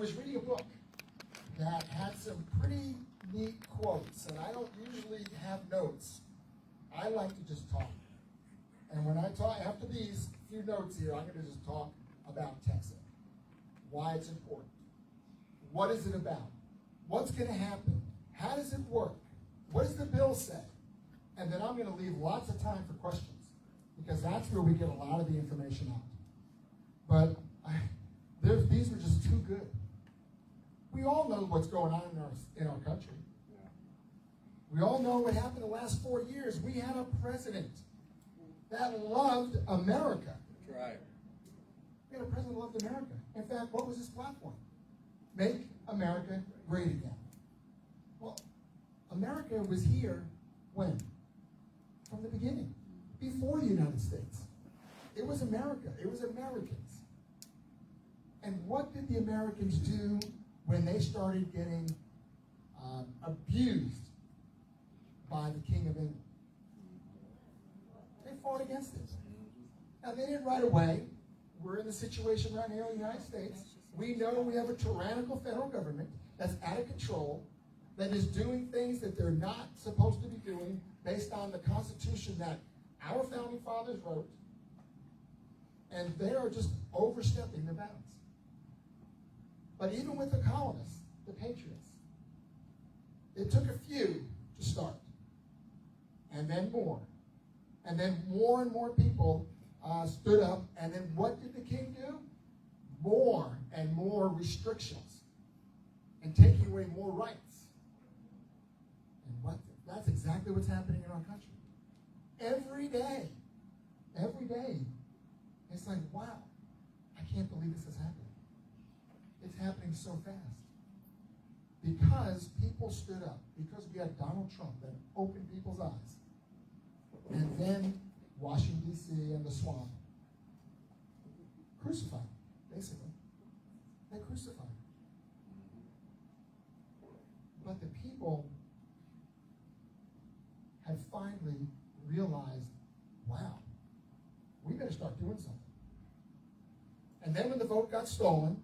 was reading a book that had some pretty neat quotes, and I don't usually have notes. I like to just talk. And when I talk, after these few notes here, I'm going to just talk about Texit, why it's important. What is it about? What's going to happen? How does it work? What does the bill say? And then I'm going to leave lots of time for questions, because that's where we get a lot of the information out. But these were just too good. We all know what's going on in our country. We all know what happened the last 4 years. We had a president that loved America. That's right. We had a president that loved America. In fact, what was his platform? Make America great again. Well, America was here when? From the beginning. Before the United States. It was America. It was Americans. And what did the Americans do when they started getting abused by the King of England? They fought against it. Now, they didn't right away. We're in the situation right here in the United States. We know we have a tyrannical federal government that's out of control, that is doing things that they're not supposed to be doing based on the Constitution that our founding fathers wrote, and they are just overstepping the bounds. But even with the colonists, the patriots, it took a few to start, and then more. And then more and more people stood up, and then what did the king do? More and more restrictions, and taking away more rights. And that's exactly what's happening in our country. Every day, it's like, wow, I can't believe this is happening. It's happening so fast. Because people stood up, because we had Donald Trump that opened people's eyes. And then Washington, D.C. and the swamp crucified him, basically. They crucified him. But the people had finally realized, wow, we better start doing something. And then when the vote got stolen,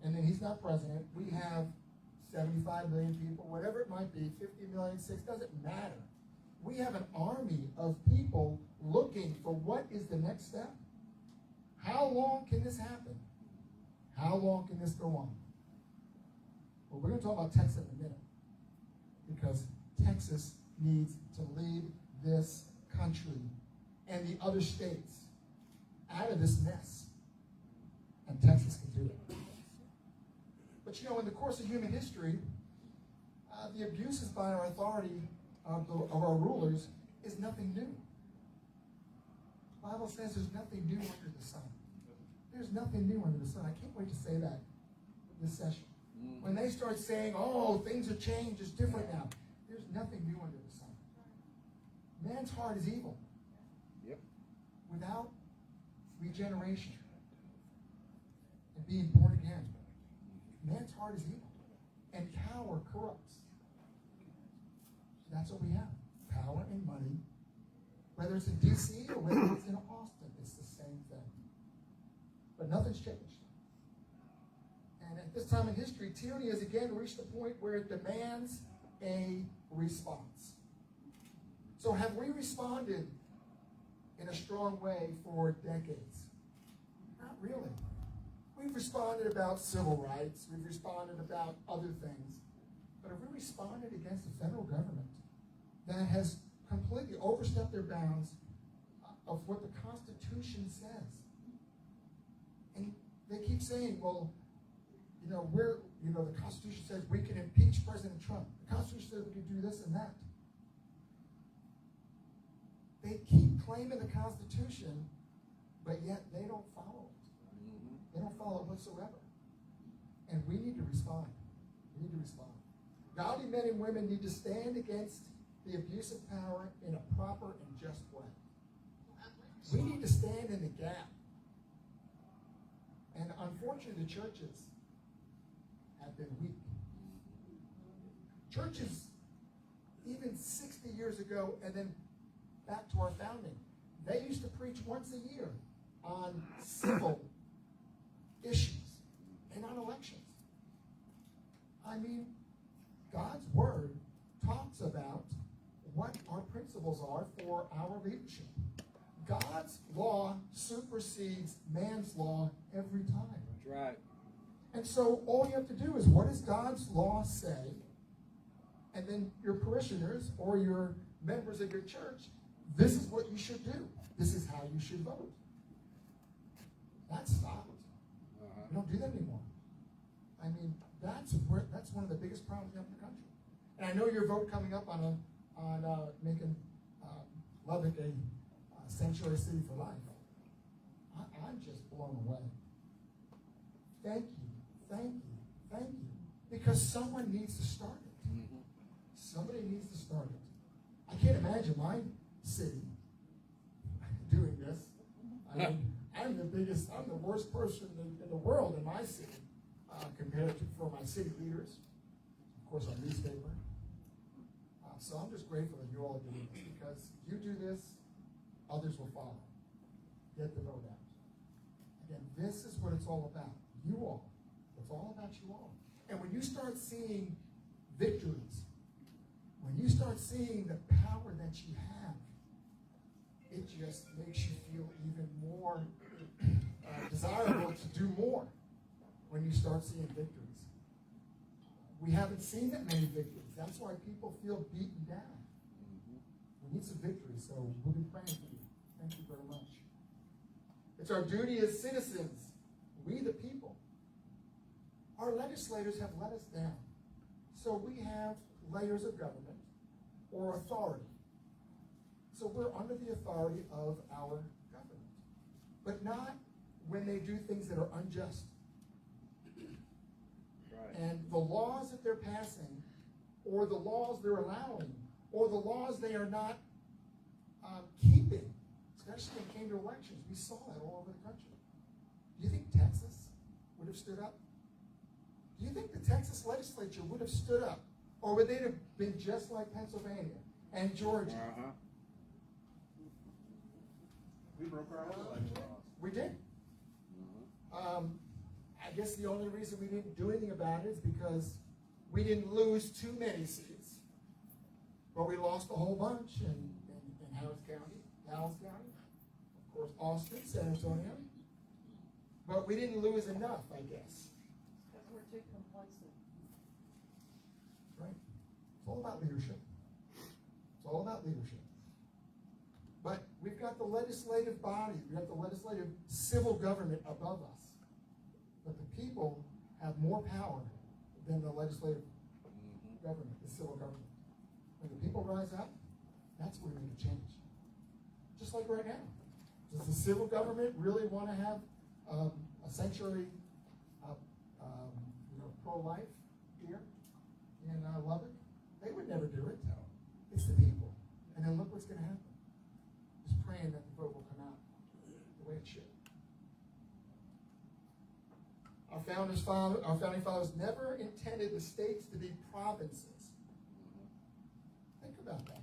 and then he's not president, we have 75 million people, whatever it might be, 50 million, 6, doesn't matter. We have an army of people looking for what is the next step. How long can this happen? How long can this go on? Well, we're going to talk about Texas in a minute, because Texas needs to lead this country and the other states out of this mess. And Texas can do it. But you know, in the course of human history, the abuses by our authority of our rulers is nothing new. The Bible says there's nothing new under the sun. There's nothing new under the sun. I can't wait to say that this session. When they start saying, oh, things have changed, it's different now. There's nothing new under the sun. Man's heart is evil. Yep. Without regeneration and being born again, man's heart is evil. And power corrupts. That's what we have. Power and money. Whether it's in D.C. or whether it's in Austin, it's the same thing. But nothing's changed. And at this time in history, tyranny has again reached the point where it demands a response. So have we responded in a strong way for decades? Not really. We've responded about civil rights. We've responded about other things. But have we responded against the federal government that has completely overstepped their bounds of what the Constitution says? And they keep saying, well, the Constitution says we can impeach President Trump. The Constitution says we can do this and that. They keep claiming the Constitution, but yet they don't follow it. They don't follow it whatsoever. And we need to respond. We need to respond. Godly men and women need to stand against the abuse of power in a proper and just way. We need to stand in the gap. And unfortunately, the churches have been weak. Churches, even 60 years ago, and then back to our founding, they used to preach once a year on civil issues, I mean, God's word talks about what our principles are for our leadership. God's law supersedes man's law every time. That's right. And so all you have to do is, what does God's law say? And then your parishioners or your members of your church, this is what you should do. This is how you should vote. That stopped. We don't do that anymore. I mean, that's one of the biggest problems we have in the country. And I know your vote coming up on making Lubbock a sanctuary city for life. I'm just blown away. Thank you, thank you, thank you. Because someone needs to start it. Mm-hmm. Somebody needs to start it. I can't imagine my city doing this. I mean, I'm the worst person in the world in my city compared to for my city leaders. Of course, our newspaper. So I'm just grateful that you all are doing this, because you do this, others will follow. Get the vote out. Again, this is what it's all about. You all. It's all about you all. And when you start seeing victories, when you start seeing the power that you have, it just makes you feel even more desirable to do more when you start seeing victories. We haven't seen that many victories. That's why people feel beaten down. We need some victories, so we'll be praying for you. Thank you very much. It's our duty as citizens, we the people. Our legislators have let us down. So we have layers of government or authority. So we're under the authority of our government. But not when they do things that are unjust. Right. And the laws that they're passing, or the laws they're allowing, or the laws they are not keeping, especially when it came to elections. We saw that all over the country. Do you think Texas would have stood up? Do you think the Texas legislature would have stood up? Or would they have been just like Pennsylvania and Georgia? Uh-huh. We broke our own election laws. We did. I guess the only reason we didn't do anything about it is because we didn't lose too many seats. But we lost a whole bunch in Harris County, Dallas County, of course, Austin, San Antonio. But we didn't lose enough, I guess. Because we're too complacent. Right. It's all about leadership. It's all about leadership. But we've got the legislative body, we've got the legislative civil government above us. But the people have more power than the legislative government, the civil government. When the people rise up, that's where we make a change. Just like right now. Does the civil government really want to have a sanctuary, pro-life here in Lubbock? They would never do it. It's the people. And then look what's going to happen. Just praying that the vote will come out the way it should. Our founding fathers never intended the states to be provinces. Think about that.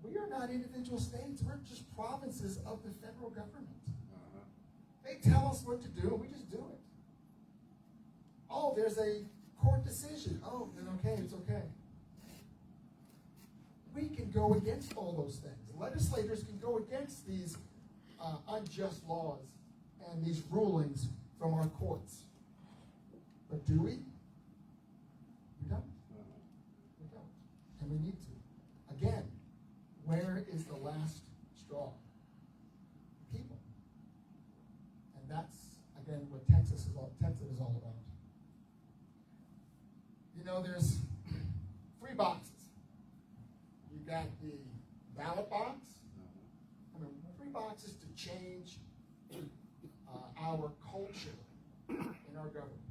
We are not individual states. We're just provinces of the federal government. They tell us what to do, and we just do it. Oh, there's a court decision. Oh, then okay, it's okay. We can go against all those things. Legislators can go against these unjust laws and these rulings from our courts. But do we? We don't. We don't. And we need to. Again, where is the last straw? People. And that's, again, what Texas is all about. You know, there's 3 boxes. You got the ballot box. I mean, 3 boxes to change our culture in our government.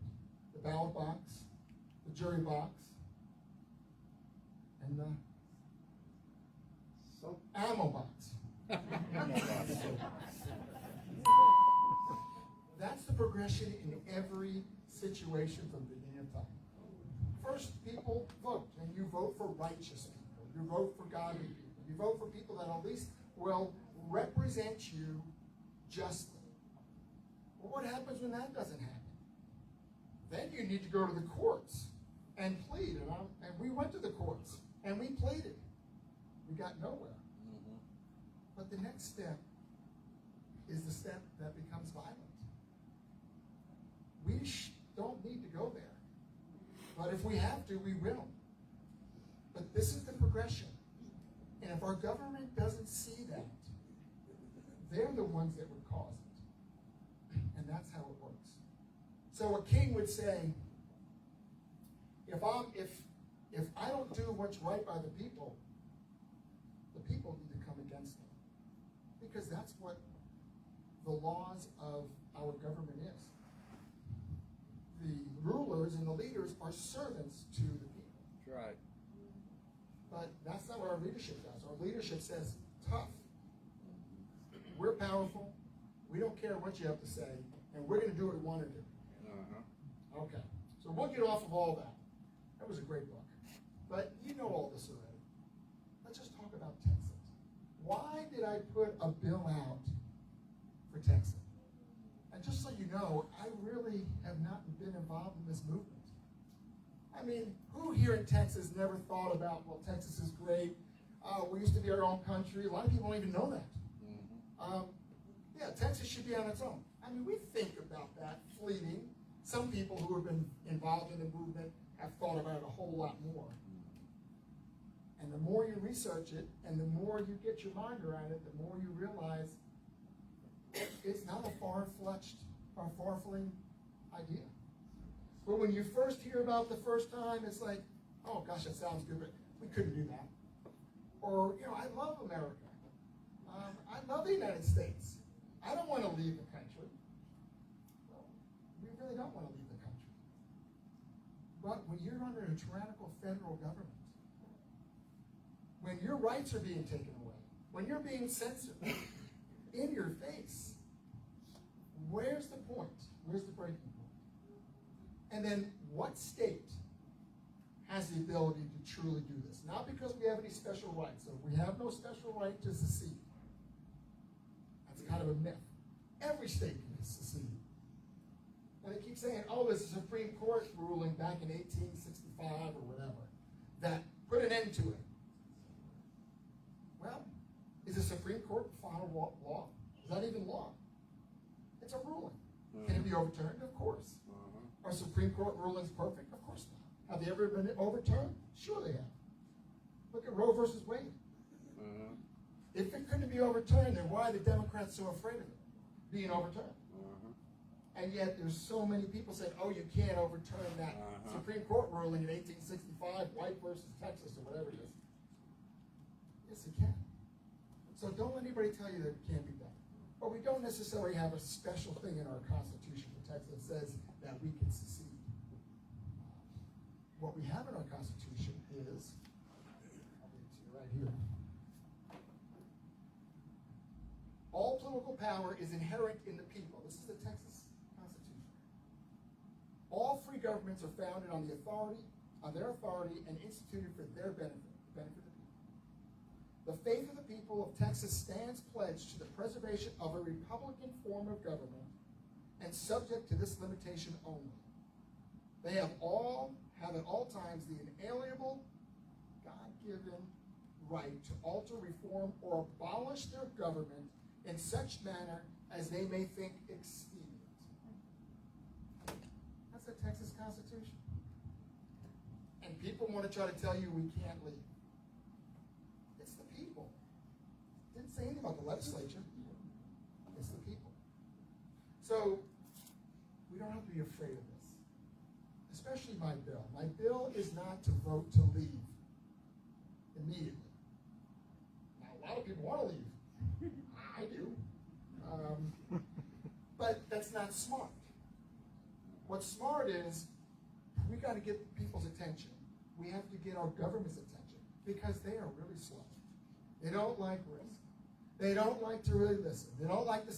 The ballot box, the jury box, and the ammo box. That's the progression in every situation from the beginning of time. First, people vote, and you vote for righteous people. You vote for godly people. You vote for people that at least will represent you justly. Well, what happens when that doesn't happen? Then you need to go to the courts and plead. And we went to the courts and we pleaded. We got nowhere. But the next step is the step that becomes violent. We don't need to go there. But if we have to, we will. But this is the progression. And if our government doesn't see that, they're the ones that would cause it. And that's how it works. So a king would say, if I don't do what's right by the people need to come against me. Because that's what the laws of our government is. The rulers and the leaders are servants to the people. That's right. But that's not what our leadership does. Our leadership says, tough. We're powerful. We don't care what you have to say. And we're going to do what we want to do. Okay. So we'll get off of all that. That was a great book. But you know all this already. Let's just talk about Texit. Why did I put a bill out for Texit? And just so you know, I really have not been involved in this movement. I mean, who here in Texas never thought about, well, Texas is great. We used to be our own country. A lot of people don't even know that. Yeah, Texas should be on its own. I mean, we think about that fleeting. Some people who have been involved in the movement have thought about it a whole lot more. And the more you research it, and the more you get your mind around it, the more you realize it's not a far-flung idea. But when you first hear about it the first time, it's like, oh gosh, that sounds good, but we couldn't do that. Or, you know, I love America. I love the United States. I don't want to leave the country. Well, we really don't want to leave the country. But when you're under a tyrannical federal government, when your rights are being taken away, when you're being censored in your face, where's the point? Where's the breaking point? And then what state has the ability to truly do this? Not because we have any special rights. So we have no special right to secede. That's kind of a myth. Every state can secede. And they keep saying, oh, there's a Supreme Court ruling back in 1865 or whatever that put an end to it. Well, is the Supreme Court final law? Is that even law? It's a ruling. Can it be overturned? Of course. Are Supreme Court rulings perfect? Of course not. Have they ever been overturned? Sure they have. Look at Roe versus Wade. If it couldn't be overturned, then why are the Democrats so afraid of it being overturned? And yet there's so many people saying, oh, you can't overturn that Supreme Court ruling in 1865, White versus Texas, or whatever it is. Yes, it can. So don't let anybody tell you that it can't be done. But we don't necessarily have a special thing in our Constitution for Texas that says that we can secede. What we have in our Constitution is, I'll give it to you right here. All political power is inherent in the people. This is the Texas Constitution. All free governments are founded on their authority and instituted for their benefit, the benefit of the people. The faith of the people of Texas stands pledged to the preservation of a republican form of government and subject to this limitation only. They have at all times the inalienable, God-given right to alter, reform, or abolish their government in such manner as they may think expedient. That's the Texas Constitution. And people want to try to tell you we can't leave. It's the people. It didn't say anything about the legislature. It's the people. So we don't have to be afraid of this. Especially my bill. My bill is not to vote to leave immediately. Now, a lot of people want to leave. I do. But that's not smart. What's smart is we got to get people's attention. We have to get our government's attention because they are really slow. They don't like risk. They don't like to really listen. They don't like the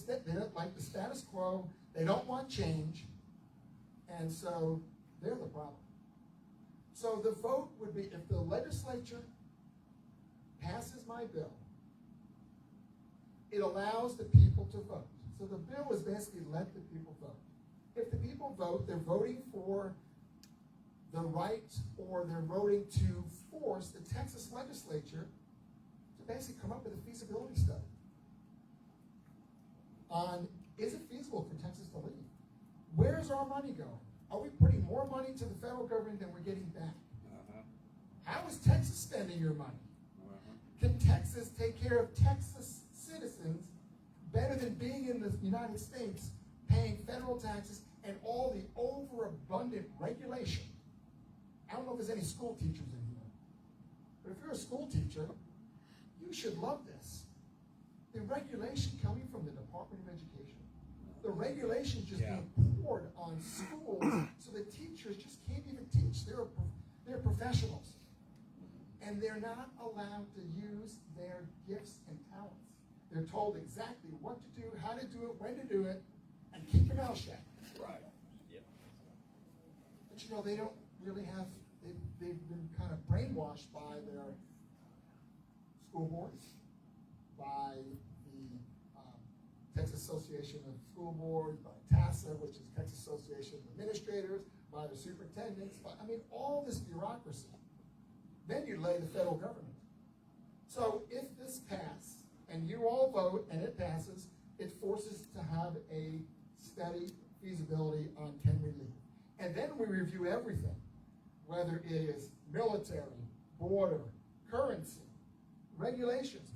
status quo. They don't want change. And so they're the problem. So the vote would be if the legislature passes my bill, it allows the people to vote. So the bill is basically let the people vote. If the people vote, they're voting for the right, or they're voting to force the Texas legislature to basically come up with a feasibility study on, is it feasible for Texas to leave? Where's our money going? Are we putting more money to the federal government than we're getting back? How is Texas spending your money? Can Texas take care of Texas citizens better than being in the United States, paying federal taxes and all the overabundant regulation? I don't know if there's any school teachers in here, but if you're a school teacher, you should love this. The regulation coming from the Department of Education, the regulation just being poured on schools, so the teachers just can't even teach. They're professionals, and they're not allowed to use their gifts and talents. They're told exactly what to do, how to do it, when to do it, and keep your mouth shut. Right. Yep. But you know, they don't really have, they've been kind of brainwashed by their school boards, by the Texas Association of School Boards, by TASA, which is Texas Association of Administrators, by the superintendents, I mean, all this bureaucracy. Then you lay the federal government. So if this passes, and you all vote, and it passes, it forces to have a study feasibility on can we leave. And then we review everything, whether it is military, border, currency, regulations.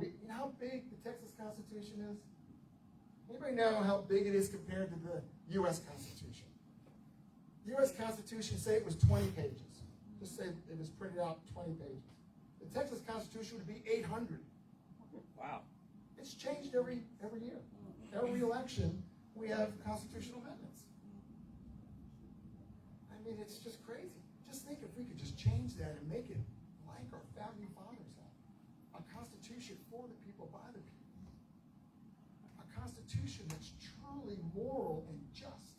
You know how big the Texas Constitution is? Anybody know how big it is compared to the U.S. Constitution? The U.S. Constitution, say it was 20 pages. Just say it was printed out 20 pages. The Texas Constitution would be 800. Wow. It's changed every year. Every election, we have constitutional amendments. I mean, it's just crazy. Just think if we could just change that and make it like our founding fathers had. A constitution for the people, by the people. A constitution that's truly moral and just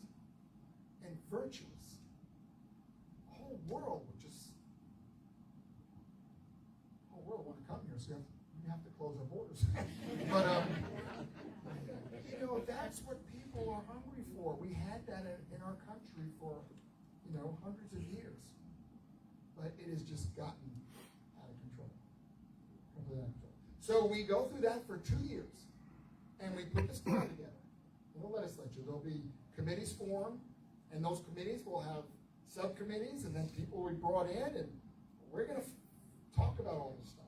and virtuous. The whole world would just, the whole world want to come here, so we have to close our borders. But, you know, that's what people are hungry for. We had that in our country for, you know, hundreds of years. But it has just gotten out of control. Completely out of control. So we go through that for 2 years, and we put this plan together in the legislature. There'll be committees formed, and those committees will have subcommittees, and then people will be brought in, and we're going to talk about all this stuff.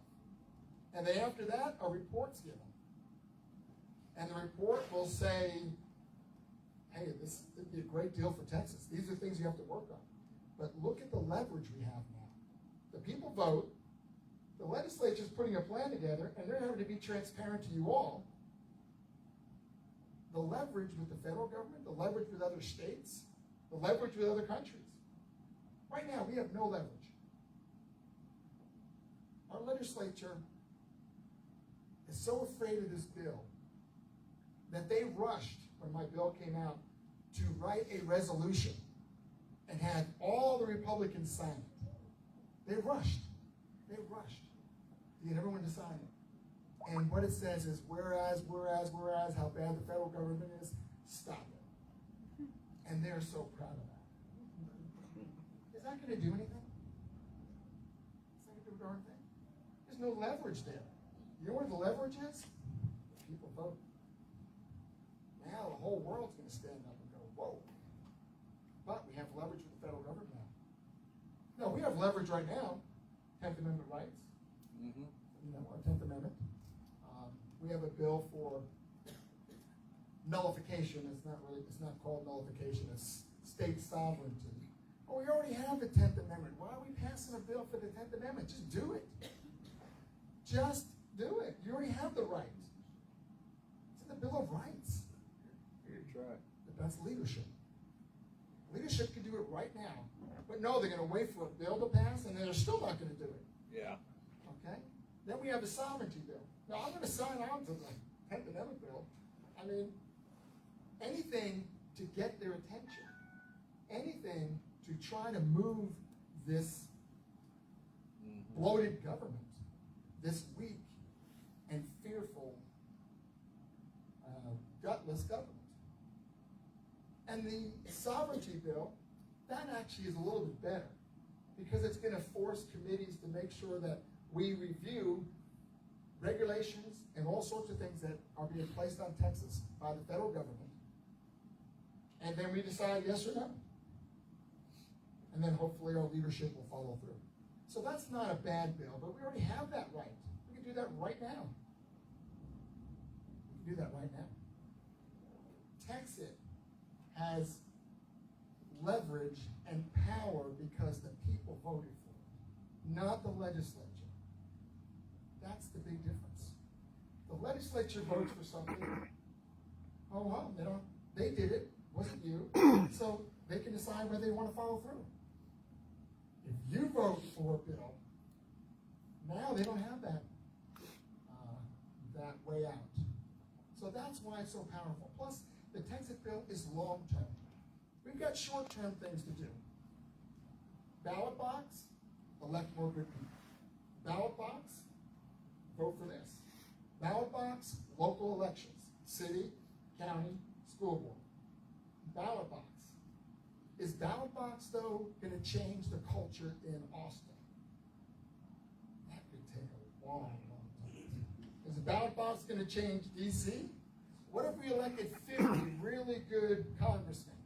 And then after that, a report's given. And the report will say, hey, this would be a great deal for Texas. These are things you have to work on. But look at the leverage we have now. The people vote, the legislature's putting a plan together, and they're having to be transparent to you all. The leverage with the federal government, the leverage with other states, the leverage with other countries. Right now, we have no leverage. Our legislature is so afraid of this bill that they rushed, when my bill came out, to write a resolution and had all the Republicans sign it. They rushed to get everyone to sign it. And what it says is, whereas, how bad the federal government is, stop it. And they're so proud of that. Is that going to do anything? Is that going to do a darn thing? There's no leverage there. You know where the leverage is? People vote. Now the whole world's going to stand up and go, whoa. But we have leverage with the federal government now. No, we have leverage right now. 10th Amendment rights. Mm-hmm. You know, our 10th Amendment. We have a bill for nullification. It's not called nullification. It's state sovereignty. Well, we already have the 10th Amendment. Why are we passing a bill for the 10th Amendment? Just do it. Just do it. You already have the right. It's in the Bill of Rights. That's right. But that's leadership. Leadership can do it right now. But no, they're going to wait for a bill to pass, and they're still not going to do it. Yeah. Okay? Then we have the sovereignty bill. Now, I'm going to sign on to the 10th Amendment bill. I mean, anything to get their attention. Anything to try to move this bloated government, this weak and fearful, gutless government. And the sovereignty bill, that actually is a little bit better, because it's gonna force committees to make sure that we review regulations and all sorts of things that are being placed on Texas by the federal government. And then we decide yes or no. And then hopefully our leadership will follow through. So that's not a bad bill, but we already have that right. We can do that right now. We can do that right now. Texit has leverage and power because the people voted for it, not the legislature. That's the big difference. The legislature votes for something. Oh well, they did it, wasn't you. So they can decide whether they want to follow through. If you vote for a bill, now they don't have that way out. So that's why it's so powerful. Plus, the Texit bill is long-term. We've got short-term things to do. Ballot box, elect more good people. Ballot box, vote for this. Ballot box, local elections. City, county, school board. Ballot box. Is ballot box, though, going to change the culture in Austin? That could take a long time. Is the ballot box going to change D.C.? What if we elected 50 really good congressmen?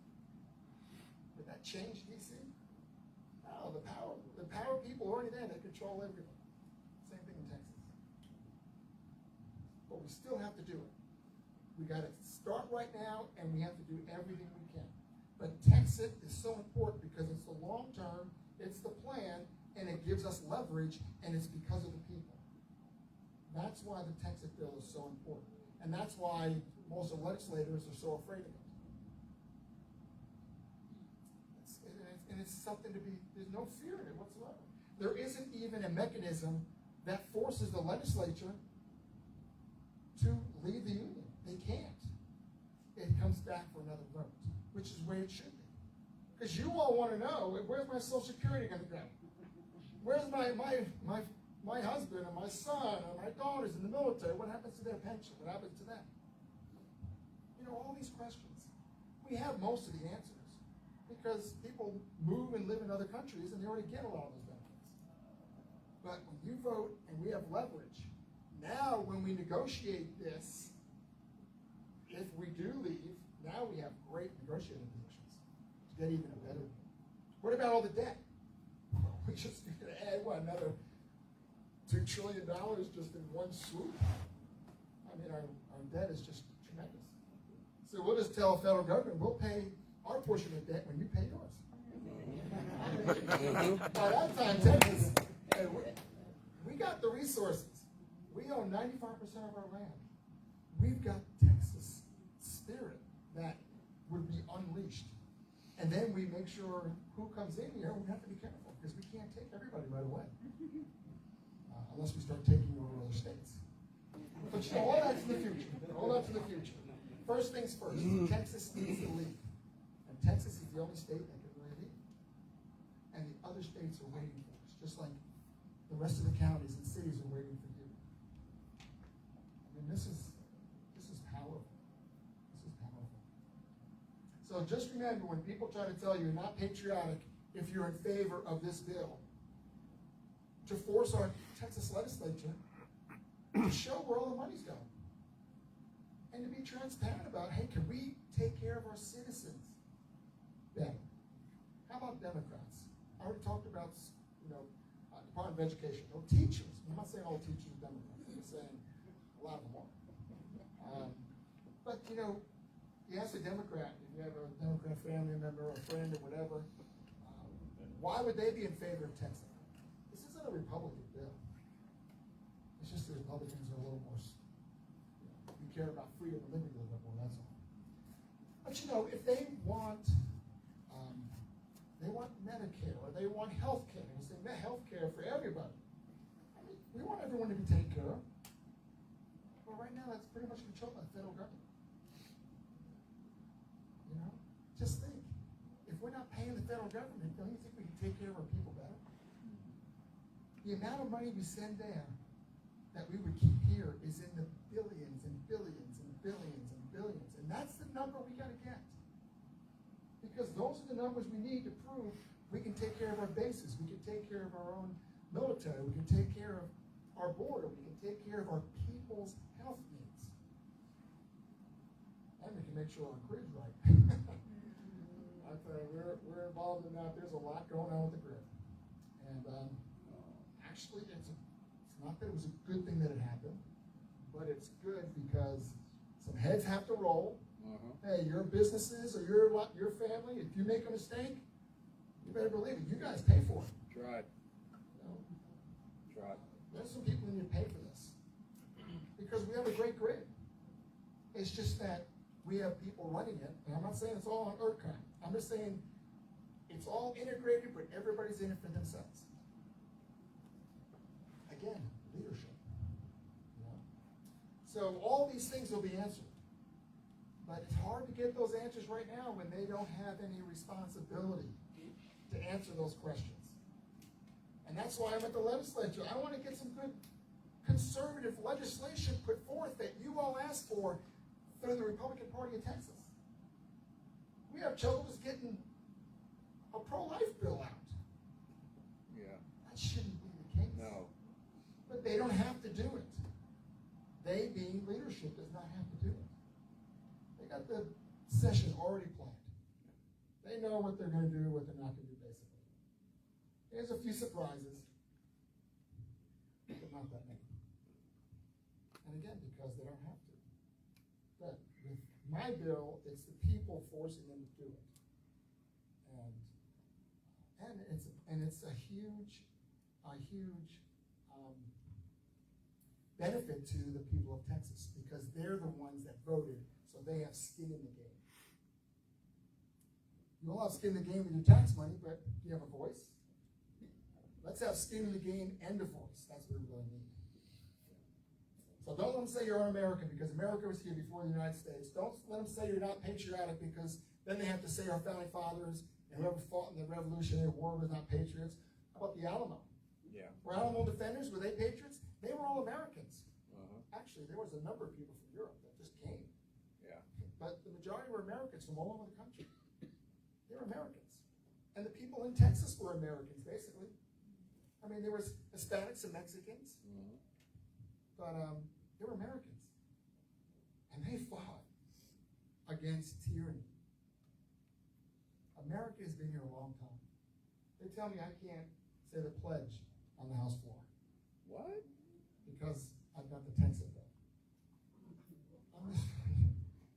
Would that change D.C.? No, the power people are already there. They control everything. Same thing in Texas. But we still have to do it. We got to start right now, and we have to do everything we can. But Texit is so important because it's the long term, it's the plan, and it gives us leverage, and it's because of the people. That's why the Texit bill is so important. And that's why most of the legislators are so afraid of it. And it's something to be, there's no fear in it whatsoever. There isn't even a mechanism that forces the legislature to leave the union. They can't. It comes back for another vote, which is where it should be. Because you all want to know, where's my Social Security going to go? Where's my husband and my son and my daughters in the military? What happens to their pension? What happens to them? You know, all these questions. We have most of the answers because people move and live in other countries and they already get a lot of those benefits. But when you vote and we have leverage, now when we negotiate this, if we do leave, now we have great negotiating positions to get even a better deal. What about all the debt? We just need to add, another $2 trillion just in one swoop? I mean, our debt is just tremendous. So we'll just tell the federal government, we'll pay our portion of debt when you pay yours. By that time, Texas, we got the resources. We own 95% of our land. We've got Texas spirit that would be unleashed. And then we make sure who comes in here, we have to be careful because we can't take everybody right away. Unless we start taking over other states. But you know, all that's in the future. All that's in the future. First things first, Texas needs to leave. And Texas is the only state that can really leave. And the other states are waiting for us, just like the rest of the counties and cities are waiting for you. I mean, this is powerful. This is powerful. So just remember, when people try to tell you you're not patriotic if you're in favor of this bill, to force our Texas legislature to show where all the money's going. And to be transparent about, hey, can we take care of our citizens better? How about Democrats? I already talked about, Department of Education. No, teachers. I'm not saying all teachers are Democrats. I'm saying a lot of them are. But, you ask a Democrat, if you have a Democrat family member or friend or whatever, why would they be in favor of Texas? This isn't a Republican bill. It's just the Republicans are a little more, we care about freedom and liberty a little bit more, that's all. But if they want Medicare or they want health care, and say health care for everybody. I mean, we want everyone to be taken care of. But right now that's pretty much controlled by the federal government. Just think, if we're not paying the federal government, don't you think we can take care of our people better? The amount of money we send there that we would keep here is in the billions and billions and billions and billions. And that's the number we got to get. Because those are the numbers we need to prove we can take care of our bases, we can take care of our own military, we can take care of our border, we can take care of our people's health needs. And we can make sure our grid's right. I tell you, we're involved in that. There's a lot going on with the grid. And actually, it's not that it was a good thing that it happened, but it's good because some heads have to roll. Hey, your businesses or your family, if you make a mistake, you better believe it. You guys pay for it. That's right. You know? That's right. There's some people who need to pay for this because we have a great grid. It's just that we have people running it, and I'm not saying it's all on ERCOT. I'm just saying it's all integrated, but everybody's in it for themselves. Again, leadership. You know? So all these things will be answered. But it's hard to get those answers right now when they don't have any responsibility to answer those questions. And that's why I'm at the legislature. I want to get some good conservative legislation put forth that you all asked for through the Republican Party of Texas. We have children getting a pro-life bill out. Yeah. That shouldn't be the case. No. But they don't have to do it. They, being leadership, does not have to do it. They got the session already planned. They know what they're going to do, what they're not going to do, basically. There's a few surprises, but not that many. And again, because they don't have to. But with my bill, it's the people forcing them to do it. And it's a huge benefit to the people of Texas because they're the ones that voted, so they have skin in the game. You all have skin in the game with your tax money, but you have a voice. Let's have skin in the game and a voice. That's what we really need. So don't let them say you're un-American because America was here before the United States. Don't let them say you're not patriotic because then they have to say our founding fathers and whoever fought in the Revolutionary War was not patriots. How about the Alamo? Yeah. Were Alamo defenders? Were they patriots? They were all Americans. Actually, there was a number of people from Europe that just came. Yeah. But the majority were Americans from all over the country. They were Americans. And the people in Texas were Americans, basically. I mean, there was Hispanics and Mexicans. But they were Americans. And they fought against tyranny. America has been here a long time. They tell me I can't say the pledge on the House floor. What? Because I've got the Texit bill.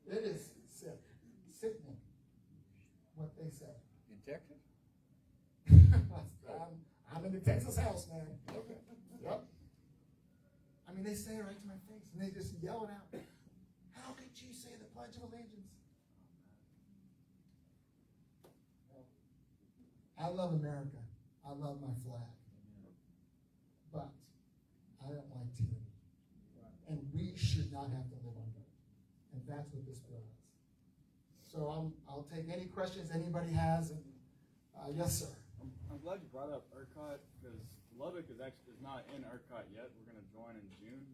It is sick. Sickening what they say. In Texas? I'm in the Texas House, man. Okay. Yep. I mean, they say it right to my face, and they just yell it out. How could you say the Pledge of Allegiance? I love America. I love my flag. But I don't like tyranny. And we should not have to live under it. And that's what this bill is. So I'll take any questions anybody has. And yes, sir. I'm glad you brought up ERCOT because Lubbock is not in ERCOT yet. We're going to join in June.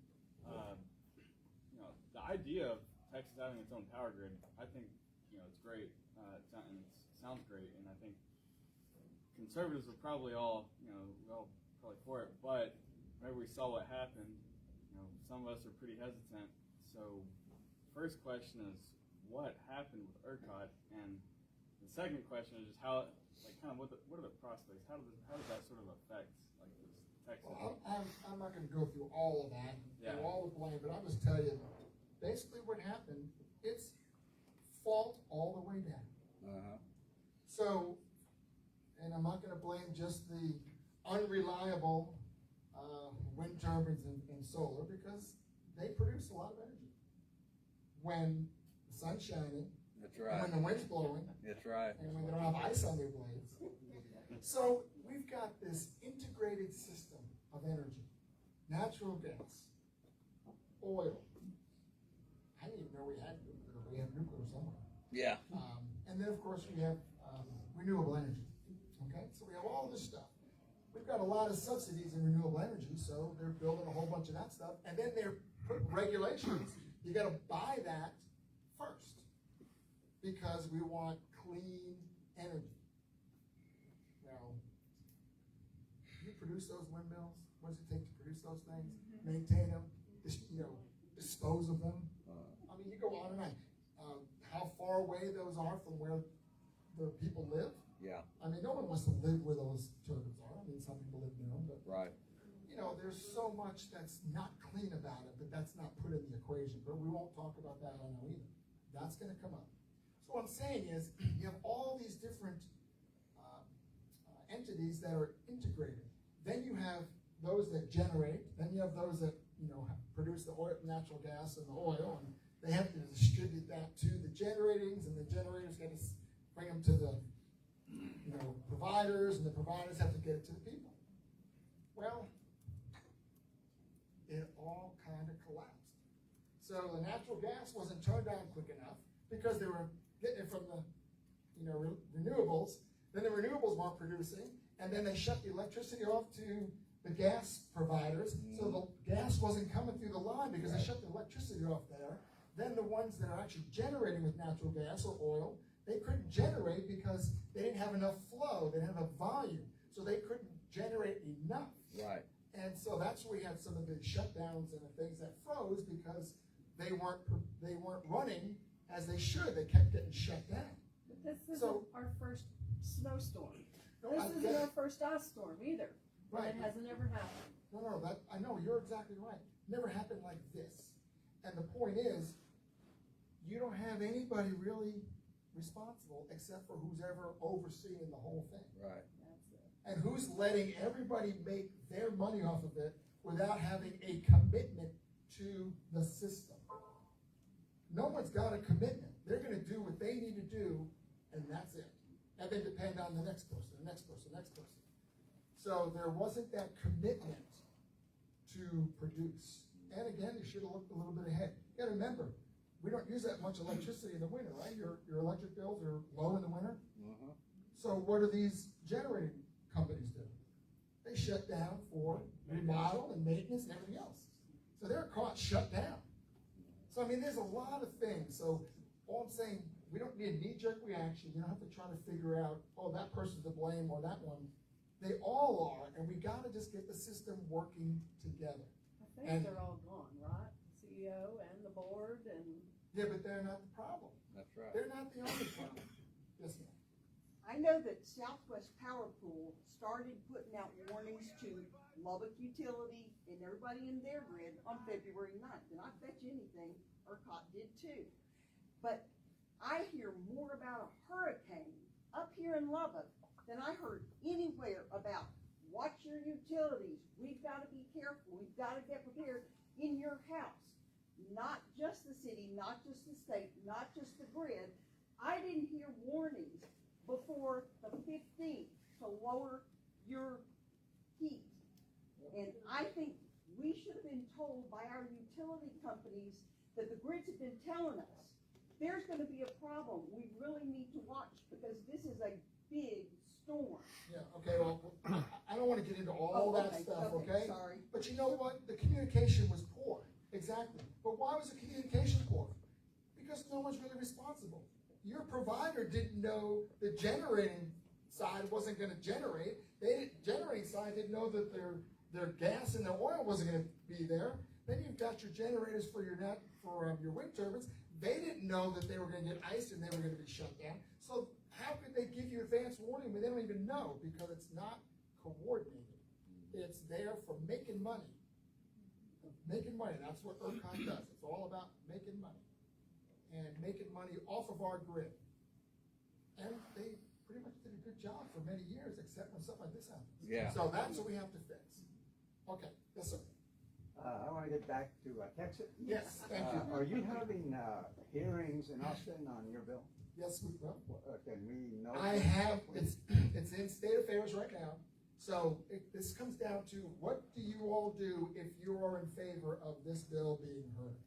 The idea of Texas having its own power grid, I think, it's great. It sounds great, and I think conservatives are probably all, probably for it. But whenever we saw what happened, some of us are pretty hesitant. So, first question is, what happened with ERCOT? And the second question is just how, what are the prospects? How does that sort of affect this Texas? Well, I'm not going to go through all of that, Yeah. all the blame, but I'll just tell you, basically what happened, it's fault all the way down. So, and I'm not going to blame just the unreliable wind turbines and solar because they produce a lot of energy. When the sun's shining, That's right. when the wind's blowing, That's right. and when they don't have ice on their blades. So we've got this integrated system of energy. Natural gas, oil. I didn't even know we had nuclear. We have nuclear somewhere. Yeah. And then, of course, we have renewable energy. Okay? So we have all this stuff. We've got a lot of subsidies in renewable energy, so they're building a whole bunch of that stuff. And then they're putting regulations. You got to buy that first because we want clean energy. Well, you produce those windmills, what does it take to produce those things? Maintain them, dispose of them. I mean, you go on and on. How far away those are from where the people live? Yeah, I mean, no one wants to live where those turbines are. I mean, some people live near them, but right. there's so much that's not clean about it, but that's not put in the equation. But we won't talk about that right now either. That's going to come up. So what I'm saying is, you have all these different entities that are integrated. Then you have those that generate. Then you have those that produce the oil, natural gas, and the oil, and they have to distribute that to the generators, and the generators got to bring them to the providers, and the providers have to get it to the people. Well, it all kind of collapsed. So the natural gas wasn't turned on quick enough because they were getting it from the renewables. Then the renewables weren't producing, and then they shut the electricity off to the gas providers, so the gas wasn't coming through the line because they shut the electricity off there. Then the ones that are actually generating with natural gas or oil, they couldn't generate because they didn't have enough flow, they didn't have enough volume, so they couldn't generate enough. Right. And so that's where we had some of the shutdowns and the things that froze because they weren't running as they should. They kept getting shut down. But this isn't our first snowstorm. No, I This get isn't our it. first ice storm either. Right. It hasn't ever happened. No, I know, you're exactly right. Never happened like this. And the point is, you don't have anybody really responsible except for who's ever overseeing the whole thing. Right. That's it. And who's letting everybody make their money off of it without having a commitment to the system. No one's got a commitment. They're gonna do what they need to do, and that's it. And then depend on the next person, the next person, the next person. So there wasn't that commitment to produce. And again, you should have looked a little bit ahead. You gotta remember, we don't use that much electricity in the winter, right? Your electric bills are low in the winter. So what do these generating companies do? They shut down for remodel and maintenance and everything else. So they're caught shut down. So I mean, there's a lot of things. So all I'm saying, we don't need a knee-jerk reaction. You don't have to try to figure out, oh, that person's to blame or that one. They all are, and we gotta just get the system working together. I think they're all gone, right? CEO and the board and. Yeah, but they're not the problem. That's right. They're not the only problem. Yes, ma'am. I know that Southwest Power Pool started putting out warnings to Lubbock Utility and everybody in their grid on February 9th. And I bet you anything, ERCOT did too. But I hear more about a hurricane up here in Lubbock than I heard anywhere about watch your utilities. We've got to be careful. We've got to get prepared in your house. Not just the city, not just the state, not just the grid. I didn't hear warnings before the 15th to lower your heat. And I think we should have been told by our utility companies that the grids have been telling us there's going to be a problem. We really need to watch because this is a big storm. Yeah, okay, well, I don't wanna get into all that stuff, okay? Sorry. But you know what? The communication was poor, exactly. But why was the communication poor? Because no one's really responsible. Your provider didn't know the generating side wasn't gonna generate. Generating side didn't know that their gas and their oil wasn't gonna be there. Then you've got your generators for your wind turbines. They didn't know that they were gonna get iced and they were gonna be shut down. So how could they give you advance warning when they don't even know? Because it's not coordinated. It's there for making money. Making money, that's what ERCOT does. It's all about making money. And making money off of our grid. And they pretty much did a good job for many years, except when stuff like this happens. Yeah. So that's what we have to fix. Okay, yes, sir. I want to get back to Texit. Yes, thank you. Are you having hearings in Austin on your bill? Yes, we will. Can we know? I have, it's in state affairs right now. So this comes down to what do you all do if you are in favor of this bill being heard?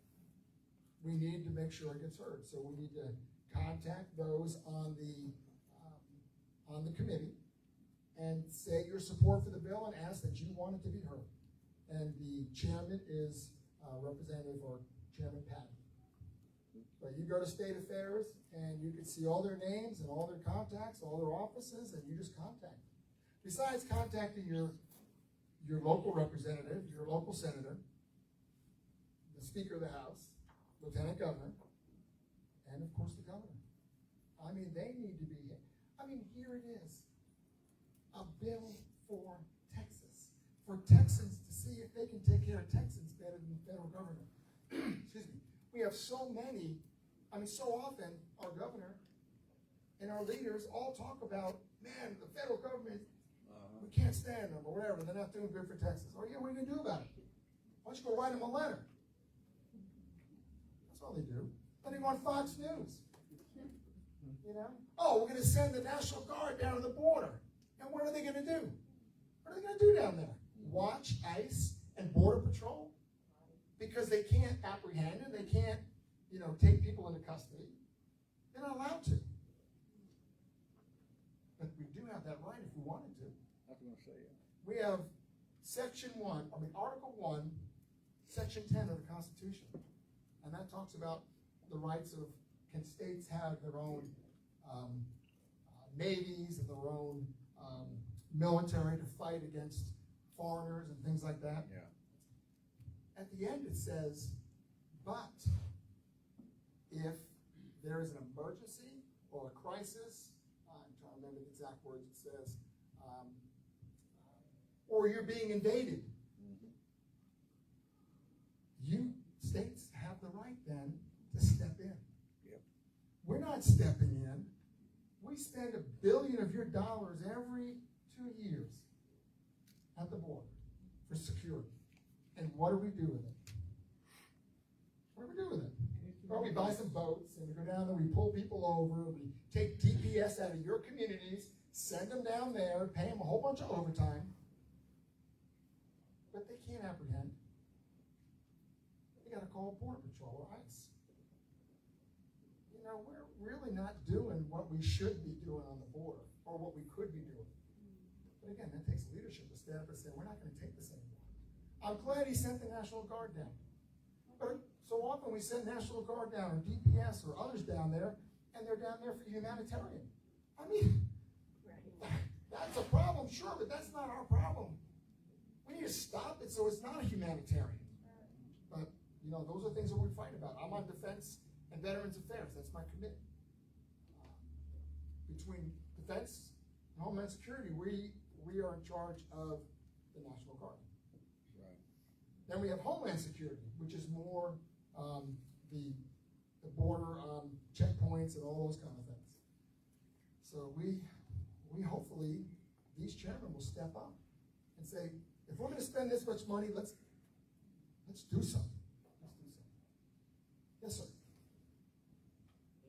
We need to make sure it gets heard. So we need to contact those on the committee and say your support for the bill and ask that you want it to be heard. And the chairman is Representative or Chairman Patton. But you go to state affairs and you can see all their names and all their contacts, all their offices, and you just contact them. Besides contacting your local representative, your local senator, the Speaker of the House, Lieutenant Governor, and of course the Governor. I mean, they need to be here. I mean, here it is. A bill for Texas. For Texans to see if they can take care of Texans better than the federal government. Excuse me. We have so many, so often our governor and our leaders all talk about, man, the federal government, we can't stand them or whatever. They're not doing good for Texas. Oh yeah, what are you gonna do about it? Why don't you go write them a letter? That's all they do. Then they go on Fox News. You know? Oh, we're gonna send the National Guard down to the border. And what are they gonna do? What are they gonna do down there? Watch ICE and Border Patrol? Because they can't apprehend and they can't, take people into custody. They're not allowed to. But we do have that right if we wanted to. I was gonna say, yeah. We have Article 1, Section 10 of the Constitution. And that talks about the rights of, can states have their own navies and their own military to fight against foreigners and things like that. Yeah. At the end it says, but if there is an emergency or a crisis, I'm trying to remember the exact words it says, or you're being invaded, you states have the right then to step in. Yep. We're not stepping in. We spend $1 billion of your dollars every 2 years at the border for security. And what do we do with it? What do we do with it? Well, we buy some boats and we go down there, we pull people over, we take DPS out of your communities, send them down there, pay them a whole bunch of overtime, but they can't apprehend. They gotta call Border Patrol or ICE. We're really not doing what we should be doing on the border, or what we could be doing. But again, that takes leadership to stand up and say, we're not gonna take this anymore. I'm glad he sent the National Guard down. But so often we send National Guard down, or DPS, or others down there, and they're down there for humanitarian. I mean, that's a problem, sure, but that's not our problem. We need to stop it so it's not a humanitarian. But, those are things that we fight about. I'm on Defense and Veterans Affairs. That's my committee. Between Defense and Homeland Security, we are in charge of the National Guard. Right. Then we have Homeland Security, which is more the border checkpoints and all those kind of things. So we hopefully, these chairmen will step up and say, if we're going to spend this much money, let's do something. Let's do something. Yes, sir.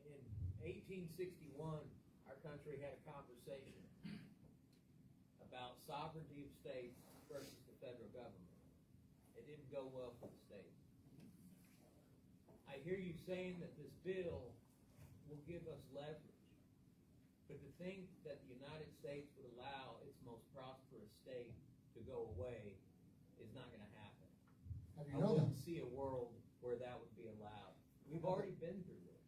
In 1861, our country had a conversation about sovereignty of states versus the federal government. It didn't go well for the states. I hear you saying that this bill will give us leverage, but to think that the United States would allow its most prosperous state to go away is not going to happen. How do you I know that? wouldn't see a world where that would be allowed. We've already been through this.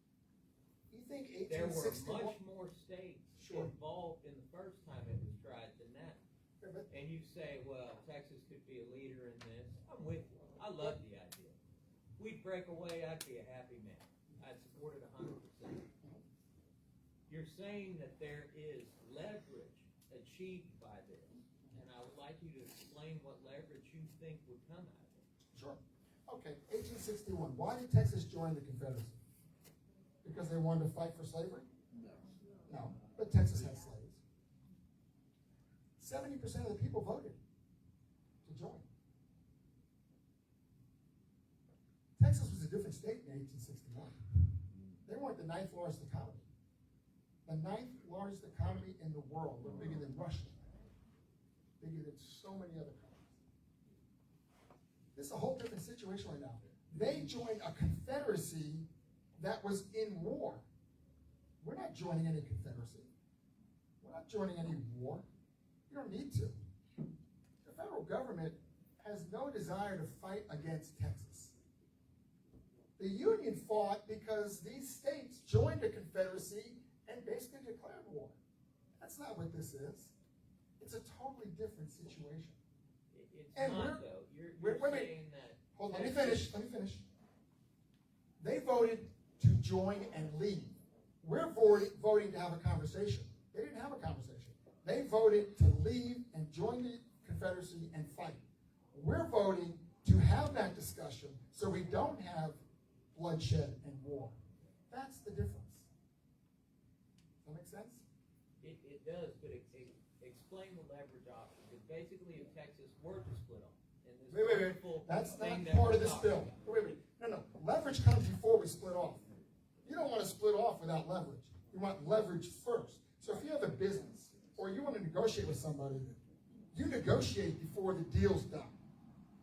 You think There were 1861? much more states Sure. involved in the first time it was tried than that. Yeah, but And you say, well, Texas could be a leader in this. I'm with you. I love the idea. We'd break away, I'd be a happy man. I'd support it 100%. You're saying that there is leverage achieved by this, and I would like you to explain what leverage you think would come out of it. Sure. Okay, 1861. Why did Texas join the Confederacy? Because they wanted to fight for slavery? No, but Texas had slaves. 70% of the people voted to join. Texas was a different state in 1861. They weren't the 9th largest economy. The 9th largest economy in the world, they're bigger than Russia, bigger than so many other countries. This is a whole different situation right now. They joined a confederacy that was in war. We're not joining any confederacy. We're not joining any war. You don't need to. The federal government has no desire to fight against Texas. The Union fought because these states joined a confederacy and basically declared war. That's not what this is. It's a totally different situation. It's And not though. You're wait a minute. saying that. Hold on, let me finish. They voted to join and leave. We're voting to have a conversation. They didn't have a conversation. They voted to leave and join the Confederacy and fight. We're voting to have that discussion so we don't have bloodshed and war. That's the difference. Does that make sense? It does, but explain the leverage option. Because basically, if Texas were to split off, and this Wait. wonderful That's thing not that part we're of this talking bill. about. Wait. No. Leverage comes before we split off. You don't want to split off without leverage. You want leverage first. So if you have a business or you want to negotiate with somebody, you negotiate before the deal's done.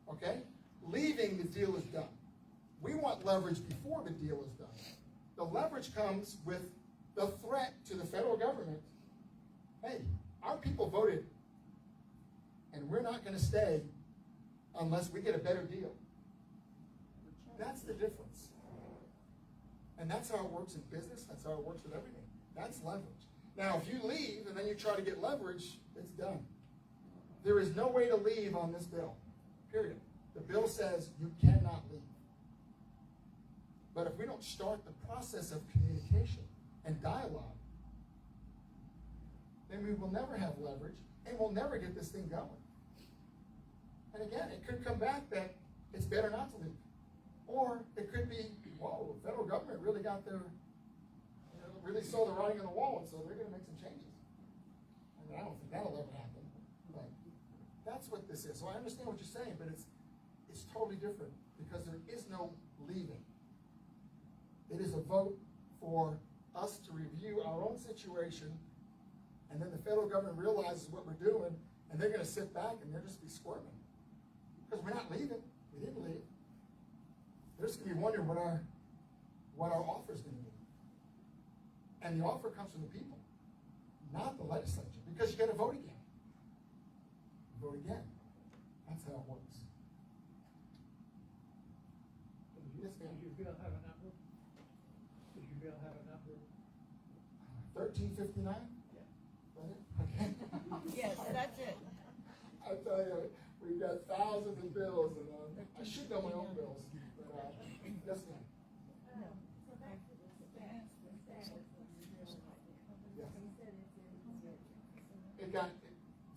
Okay? Leaving the deal is done. We want leverage before the deal is done. The leverage comes with the threat to the federal government. Hey, our people voted, and we're not going to stay unless we get a better deal. That's the difference. And that's how it works in business. That's how it works with everything. That's leverage. Now, if you leave and then you try to get leverage, it's done. There is no way to leave on this bill, period. The bill says you cannot leave. But if we don't start the process of communication and dialogue, then we will never have leverage and we'll never get this thing going. And again, it could come back that it's better not to leave. Or it could be, whoa, the federal government really got their, really saw the writing on the wall, and so they're going to make some changes. I mean, I don't think that'll ever happen, but that's what this is. So I understand what you're saying, but it's totally different because there is no leaving. It is a vote for us to review our own situation, and then the federal government realizes what we're doing, and they're going to sit back and they'll just be squirming because we're not leaving. We didn't leave. They're just going to be wondering what our offer is going to be. And the offer comes from the people, not the legislature, because you got to vote again. Vote again. That's how it works. Yes, ma'am. Does your bill have a number? Does your bill have a number? 1359? Yeah. Okay. Yes, that's it. I tell you, we've got thousands of bills, and I should know my own bills. But, yes, ma'am.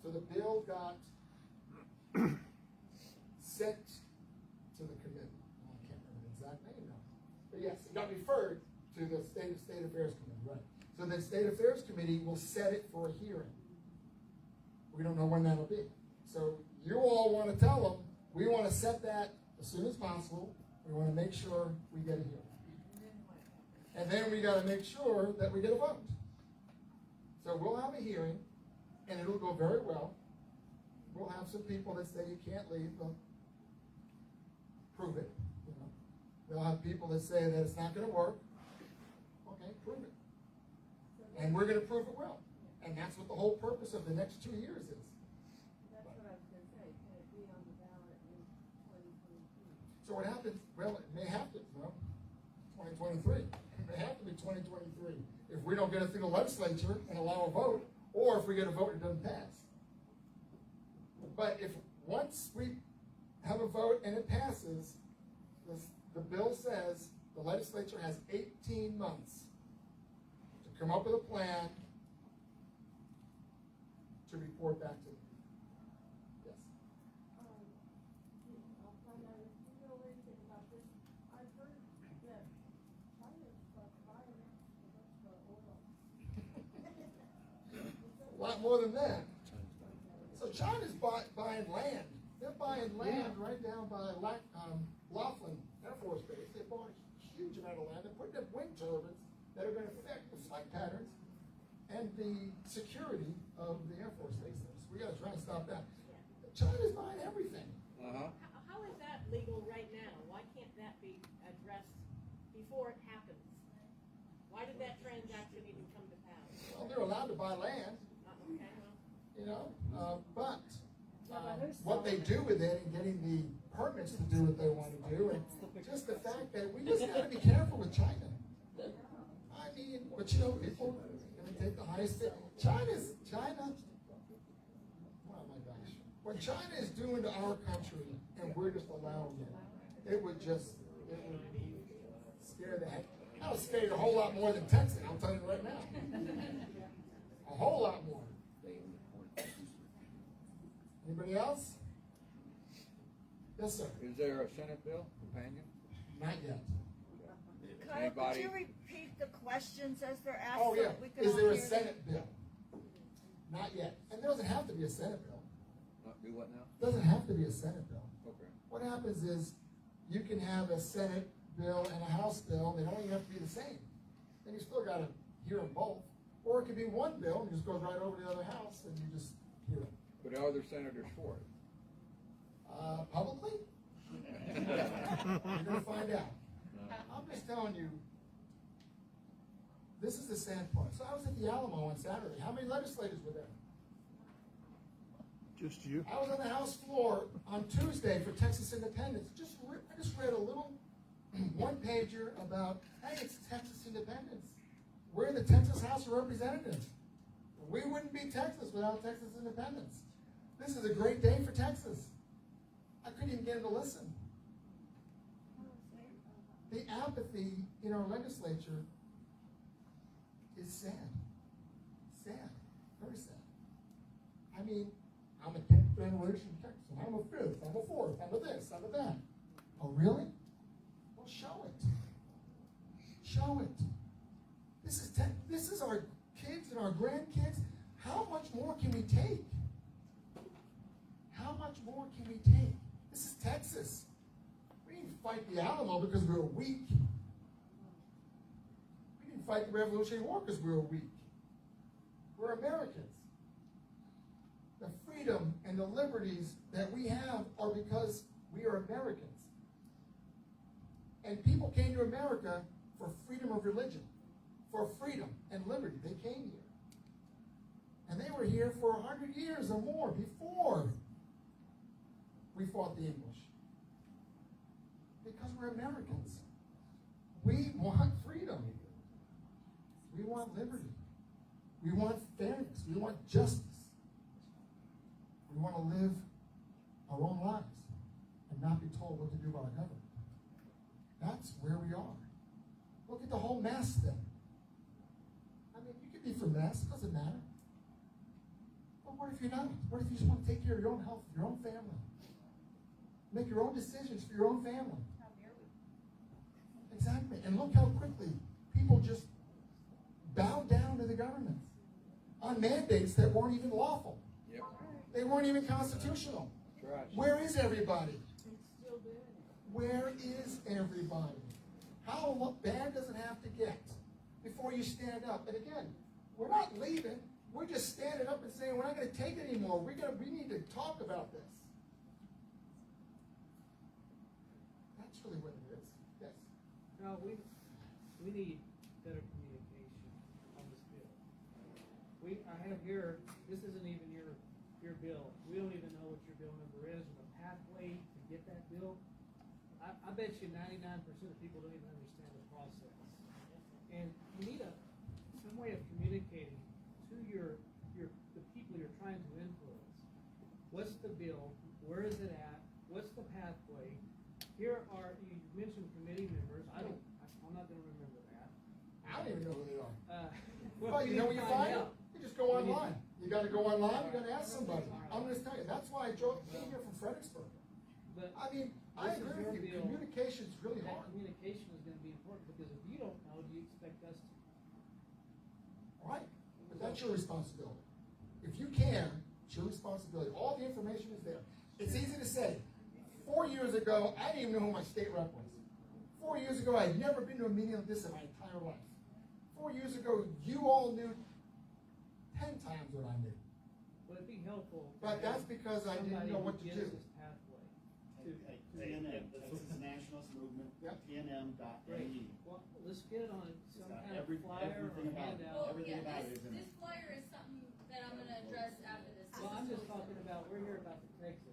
So the bill got sent to the committee. I can't remember the exact name now. But yes, it got referred to the State Affairs Committee, right. So the State Affairs Committee will set it for a hearing. We don't know when that'll be. So you all want to tell them, we want to set that as soon as possible. We want to make sure we get a hearing. And then we got to make sure that we get a vote. So we'll have a hearing, and it'll go very well. We'll have some people that say you can't leave. They'll prove it. They'll have people that say that it's not going to work. Okay, prove it. And we're going to prove it well. And that's what the whole purpose of the next 2 years is. That's what I was going to say. Can it be on the ballot in 2023? So what happens? Well, it may have to. 2023. It may have to be 2023 if we don't get it through the legislature and allow a vote, or if we get a vote and it doesn't pass. But if once we have a vote and it passes, the bill says the legislature has 18 months to come up with a plan to report back to them. Yes. I'll find out if you know anything about this. I've heard that China's buying oil. A lot more than that. So China's buying land. They're buying land right down by Laughlin Air Force Base. They bought a huge amount of land. They're putting up wind turbines that are going to affect the flight patterns and the security of the Air Force Base. So we got to try to stop that. China's buying everything. How is that legal right now? Why can't that be addressed before it happens? Why did that transaction even come to pass? Well, they're allowed to buy land, Okay, well, but Yeah, but who's what they do with it and getting the permits to do what they want to do, and just the fact that we just gotta be careful with China. I mean, but you know, people are gonna take the highest bid. China, oh my gosh, what China is doing to our country, and we're just allowing it would scare the heck. That would scare you a whole lot more than Texas, I'll tell you right now. A whole lot more. Anybody else? Yes, sir. Is there a Senate bill, companion? Not yet. Kyle, could Anybody? you repeat the questions as they're asked? Oh, so yeah. we can Is all there a hear them? Senate bill? Not yet. And there doesn't have to be a Senate bill. Do what now? Doesn't have to be a Senate bill. Okay. What happens is you can have a Senate bill and a House bill. They don't even have to be the same. Then you still got to hear them both. Or it could be one bill and just goes right over to the other house and you just hear it. But are there senators for it? Publicly? You're going to find out. I'm just telling you, this is the sad part. So I was at the Alamo on Saturday. How many legislators were there? Just you. I was on the House floor on Tuesday for Texas independence. I just read a little one-pager about, hey, it's Texas independence. We're in the Texas House of Representatives. We wouldn't be Texas without Texas independence. This is a great day for Texas. I couldn't even get him to listen. The apathy in our legislature is sad. Sad. Very sad. I mean, I'm a 10th generation Texan. I'm a 5th. I'm a 4th. I'm a this. I'm a that. Oh, really? Well, show it. Show it. This is our kids and our grandkids. How much more can we take? How much more can we take? This is Texas. We didn't fight the Alamo because we were weak. We didn't fight the Revolutionary War because we were weak. We're Americans. The freedom and the liberties that we have are because we are Americans. And people came to America for freedom of religion, for freedom and liberty. They came here. And they were here for 100 years or more before we fought the English. Because we're Americans. We want freedom. We want liberty. We want fairness. We want justice. We want to live our own lives and not be told what to do by our government. That's where we are. Look at the whole mask thing. I mean, you could be for masks, it doesn't matter. But what if you're not? What if you just want to take care of your own health, your own family? Make your own decisions for your own family. Exactly. And look how quickly people just bow down to the government on mandates that weren't even lawful. Yep. They weren't even constitutional. That's right. Where is everybody? Where is everybody? How bad does it have to get before you stand up? And again, we're not leaving. We're just standing up and saying we're not going to take it anymore. We need to talk about this. That's really what it is. Yes. No, we need better communication on this bill. I have here, this isn't even your bill. We don't even know what your bill number is, and the pathway to get that bill. I bet you 99% of people don't even understand the process. And you need some way of communicating to the people you're trying to influence. What's the bill? Where is it at? What's the pathway? Here are, you mentioned committee members. I'm not going to remember that. I don't even know who they are. Well, But you know what you find? out. You just go online. You got to go online. You got to ask somebody. I'm going to tell you. That's why I came here from Fredericksburg. But I mean, I this is agree your with you. bill. Communication is really that hard. communication is going to be important, because if you don't know, do you expect us to? Right? But that's your responsibility. If you can, it's your responsibility. All the information is there. It's easy to say. 4 years ago, I didn't even know who my state rep was. 4 years ago, I had never been to a meeting like this in my entire life. 4 years ago, you all knew 10 times what I knew. Would it be helpful? to But that's have because I didn't somebody know who what to gives do. this pathway? TNM, this is Nationalist Movement, Yep. TNM.NE. Well, let's get it on some got kind of flyer or everything about it. handout. Well, Everything yeah, about it is in this flyer is something that I'm gonna address after this. Well, I'm just talking about, we're here about the Texit.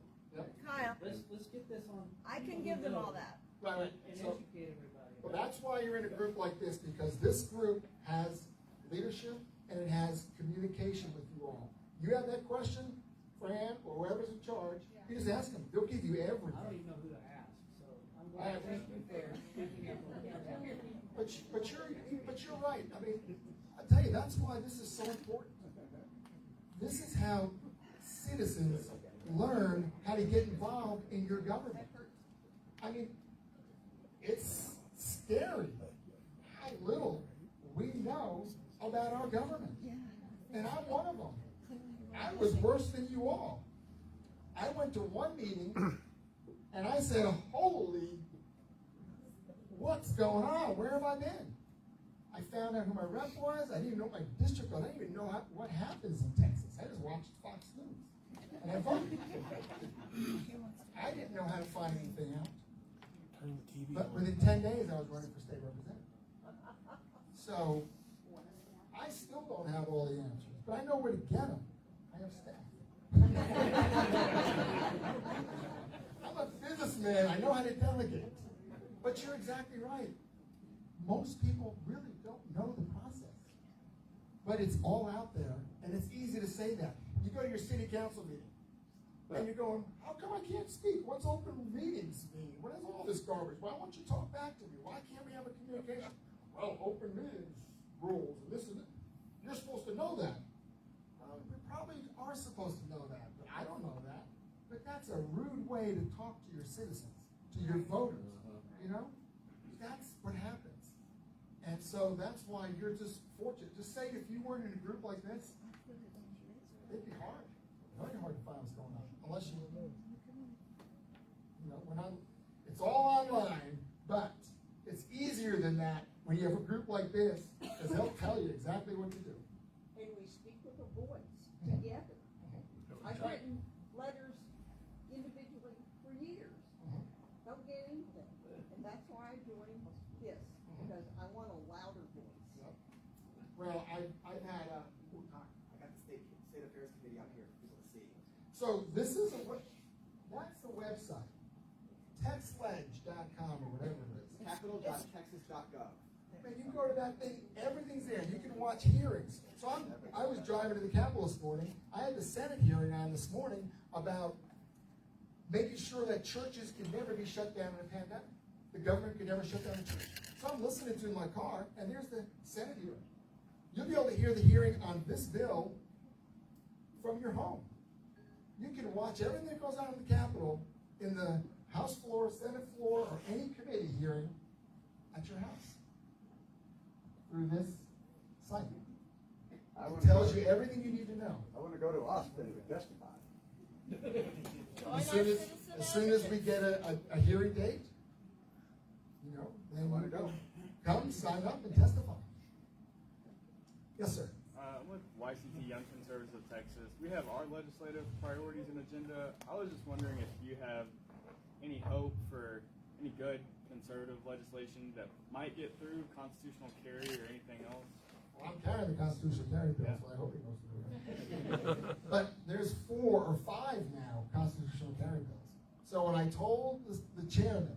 let's get this on. I can give them all that. Right, And so, educate everybody. well, that's why you're in a group like this, because this group has leadership and it has communication with you all. You have that question, Fran, or whoever's in charge, you just ask them. They'll give you I don't everything. even know who to ask, so I'm glad, thank you for speaking up on that. But you're right. I mean, I tell you, that's why this is so important. This is how citizens learn how to get involved in your government. I mean, it's scary how little we know about our government. And I'm one of them. I was worse than you all. I went to one meeting and I said, holy, what's going on? Where have I been? I found out who my rep was. I didn't even know my district was. I didn't even know what happens in Texas. I just watched Fox News. And I voted. I didn't know how to find anything out. But within 10 days, I was running for state representative. So, I still don't have all the answers, but I know where to get them. I have staff. I'm a businessman. I know how to delegate. But you're exactly right. Most people really don't know the process. But it's all out there, and it's easy to say that. You go to your city council meeting, and you're going, how come I can't speak? What's open meetings mean? What is all this garbage? Why won't you talk back to me? Why can't we have a communication? Well, open meetings rules, and this and that. You're supposed to know that. You probably are supposed to know that, but I don't know that. But that's a rude way to talk to your citizens, to your voters, you know? That's what happens. And so that's why you're just fortunate. Just say if you weren't in a group like this, it'd be hard. Very hard to find what's going on. Unless you know, it's all online, but it's easier than that when you have a group like this, because they'll tell you exactly what to do. And we speak with a voice together. I've written letters individually for years. Don't get anything. And that's why I joined this, because I want a louder voice. Well, I've had a. I got the state affairs committee out here for people to see. So this is that's the website, textledge.com or whatever it is. Capital.texas.gov. Man, you go to that thing, everything's there. You can watch hearings. So I was driving to the Capitol this morning. I had the Senate hearing on this morning about making sure that churches can never be shut down in a pandemic. The government can never shut down a church. So I'm listening to it in my car, and there's the Senate hearing. You'll be able to hear the hearing on this bill from your home. You can watch everything that goes on in the Capitol in the House floor, Senate floor, or any committee hearing at your house through this site. It tells you everything you need to know. I want to go to Austin to testify. As soon as we get a hearing date, you know, then I want to go. come, sign up, and testify. Yes, sir. I'm with YCT Young Conservatives of Texas. We have our legislative priorities and agenda. I was just wondering if you have any hope for any good conservative legislation that might get through constitutional carry or anything else. Well, I'm carrying the constitutional carry bill, so I hope it goes through. But there's 4 or 5 now constitutional carry bills. So when I told the chairman,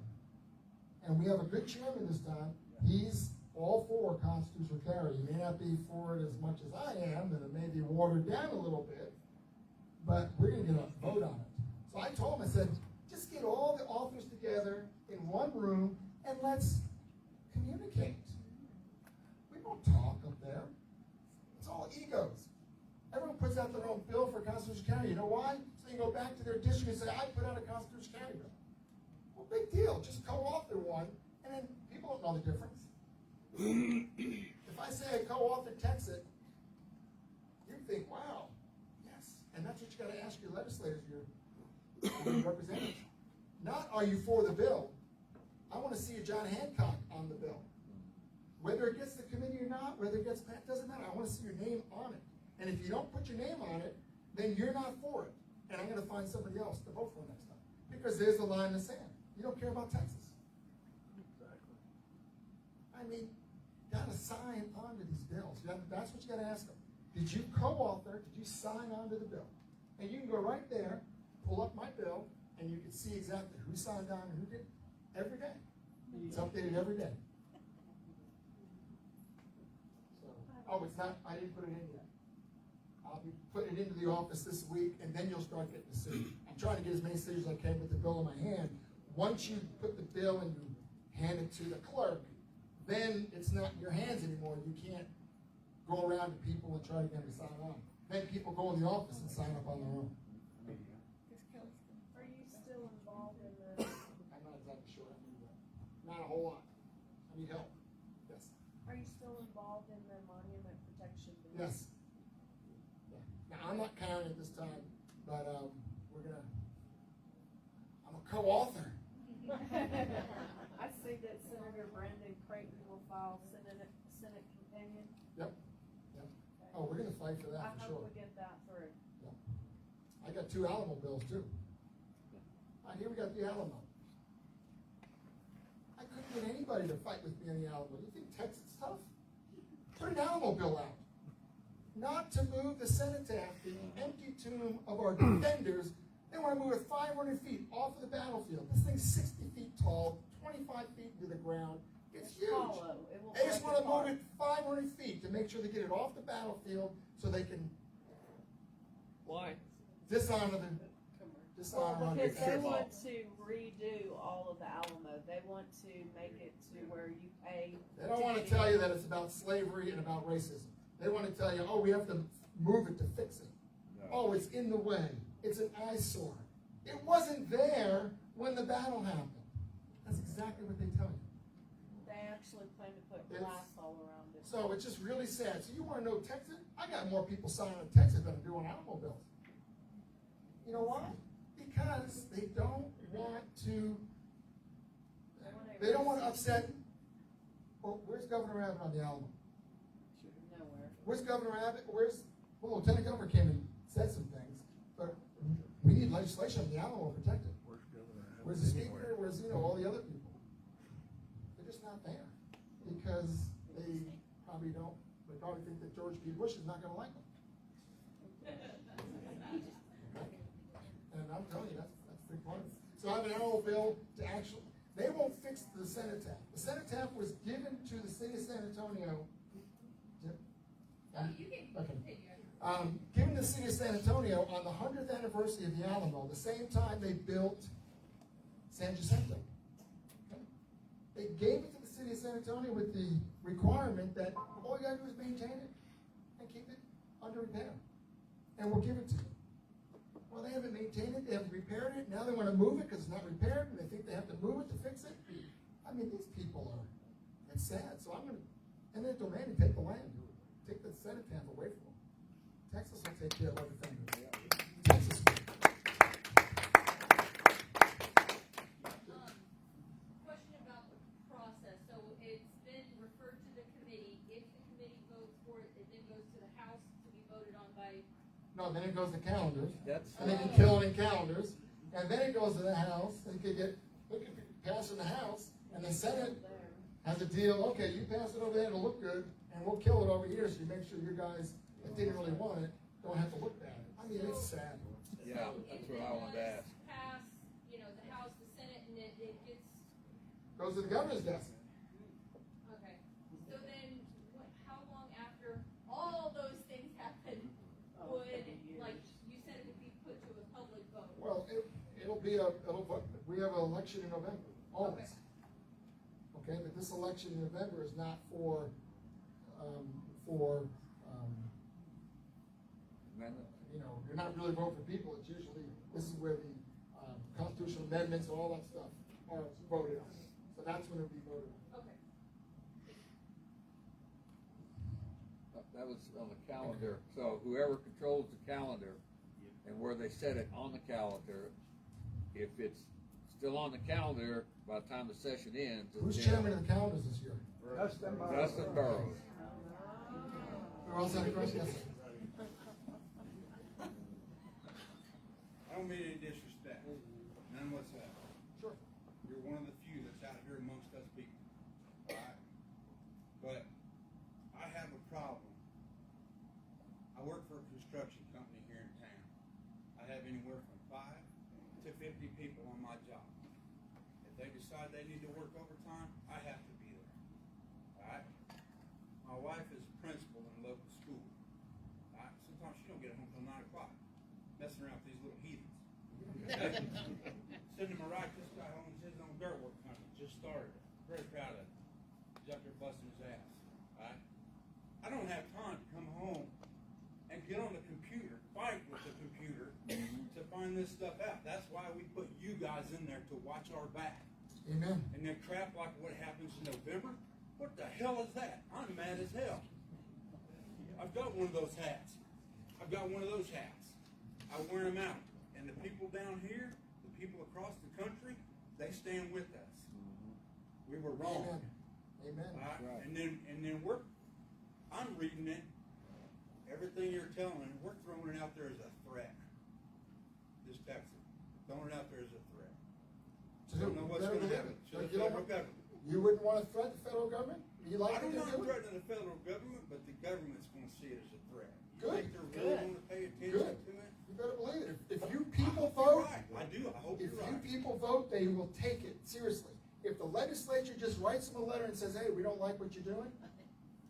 and we have a good chairman this time, he's all for constitutional carry. He may not be for it as much as I am, and it may be watered down a little bit, but we're going to get a vote on it. So I told him, I said, just get all the authors together in one room and let's communicate. We don't talk up there. It's all egos. Everyone puts out their own bill for constitutional carry. You know why? So you go back to their district and say, I put out a constitutional carry bill. Well, big deal. Just co-author one, and then people don't know the difference. If I say I co-author Texit, you think, wow, yes. And that's what you got to ask your legislators, your representatives. Not are you for the bill? I want to see a John Hancock on the bill. Whether it gets the committee or not, whether it gets passed, doesn't matter. I want to see your name on it. And if you don't put your name on it, then you're not for it. And I'm going to find somebody else to vote for next time. Because there's the line in the sand. You don't care about Texas. Exactly. I mean, you got to sign on to these bills. That's what you got to ask them. Did you co-author? Did you sign on to the bill? And you can go right there, pull up my bill, and you can see exactly who signed on and who didn't, every day. It's updated every day. So, oh, it's not, I didn't put it in yet. I'll be putting it into the office this week, and then you'll start getting the city. I'm trying to get as many signatures as I can with the bill in my hand. Once you put the bill and you hand it to the clerk, then it's not in your hands anymore. You can't go around to people and try to get them to sign on. Then people go in the office and sign up on their own. Are you still involved in the, I'm not exactly sure I need that. Not a whole lot. I need help. Yes. are you still involved in the monument protection? bill? Yes. Yeah. Now, I'm not carrying it this time, but I'm a co-author. I see that Senator Brandon Creighton will file Senate companion. Yep. Yep. Oh, we're gonna fight for I that for hope sure. we get that through. Yep. I got 2 Alamo bills too. Here we got the Alamo. I couldn't get anybody to fight with me on the Alamo. You think Texit's tough? Put an Alamo bill out. Not to move the cenotaph, the empty tomb of our defenders. They want to move it 500 feet off of the battlefield. This thing's 60 feet tall, 25 feet to the ground. It's huge. Hollow. It will They just break want to apart. move it 500 feet to make sure they get it off the battlefield so they can Why? dishonor the Well, because they defenders. want to redo all of the Alamo. They want to make it to where you pay. They don't want to tell you that it's about slavery and about racism. They want to tell you, oh, we have to move it to fix it. Oh, it's in the way. It's an eyesore. It wasn't there when the battle happened. That's exactly what they tell you. They actually plan to put It's- glass all around it. So it's just really sad. So you want to know Texas? I got more people signing on Texas than I do on automobiles. You know why? Because they don't want to. They don't want to upset. Well, where's Governor Abbott on the Alamo? Nowhere. Where's Governor Abbott? Well, Lieutenant Governor came and said some things, but we need legislation on the Alamo protected. Where's the speaker? Where's, all the other people? They're just not there because they probably think that George P. Bush is not going to like them. And I'm telling you, that's the big part of it. So I have an Alamo bill to actually, they won't fix the cenotaph. The cenotaph was given to the city of San Antonio. Given the city of San Antonio on the 100th anniversary of the Alamo, the same time they built San Jacinto. Okay? They gave it to the city of San Antonio with the requirement that all you gotta do is maintain it and keep it under repair. And we'll give it to you. Well, they haven't maintained it, they haven't repaired it, now they wanna move it because it's not repaired, and they think they have to move it to fix it. I mean, these people are, it's sad, so I'm gonna, and then demand to take the land, take the cenotaph away from them. Texas will take care of everything. Texas will. Question about the process. So it's been referred to the committee. If the committee votes for it, it then goes to the House to be voted on by. No, then it goes to calendars, That's- and they can kill it in calendars, and then it goes to the House, and it could pass in the House, and the Senate has a deal, okay, you pass it over there, it'll look good, and we'll kill it over here, so you make sure your guys that didn't really want it don't have to look bad. I mean, it's sad. Yeah, that's what I wanted to ask. Pass, the House, the Senate, and it gets. Goes to the governor's desk. Okay. So then, how long after all those things happen would, like you said, it would be put to a public vote? Well, we have an election in November, always. Okay, but this election in November is not for you're not really voting for people, it's usually, this is where the constitutional amendments and all that stuff are voted on. So that's when it'll be voted on. Okay. That was on the calendar, so whoever controls the calendar and where they set it on the calendar, if it's still on the calendar by the time the session ends. Who's then chairman of the calendars this year? Justin Burrows. Who else had a question? Yes, sir. I don't mean any disrespect, none whatsoever. Sure. You're one of the few that's out here amongst us people, alright? But I have a problem. I work for a construction company here in town. I have anywhere from 5 to 50 people on my job. If they decide they need to work overtime, I have to be there. All right? My wife is a principal in a local school. All right? Sometimes she don't get home till 9 o'clock, messing around with these little heathens. Sending my right, this guy owns his own dirt work company, just started it. Very proud of it. He's up there busting his ass. All right? I don't have time to come home and get on the computer, fight with the computer to find this stuff out. That's why we put you guys in there to watch our back. Amen. And then crap like what happens in November, what the hell is that? I'm mad as hell. I've got one of those hats. I've got one of those hats. I wear them out. And the people down here, the people across the country, they stand with us. We were wrong. Amen. Right? And then I'm reading it. Everything you're telling, we're throwing it out there as a threat. This Texas, throwing it out there as a threat. So don't know what's going to happen to the federal government. You wouldn't want to threaten the federal government? You like I don't to want do to it? threaten the federal government, but the government's going to see it as a threat. You Good. think they're really going to pay attention to it? You better believe it. If you people I hope vote, you're right. I do. I hope if you're you right. people vote, they will take it seriously. If the legislature just writes them a letter and says, hey, we don't like what you're doing,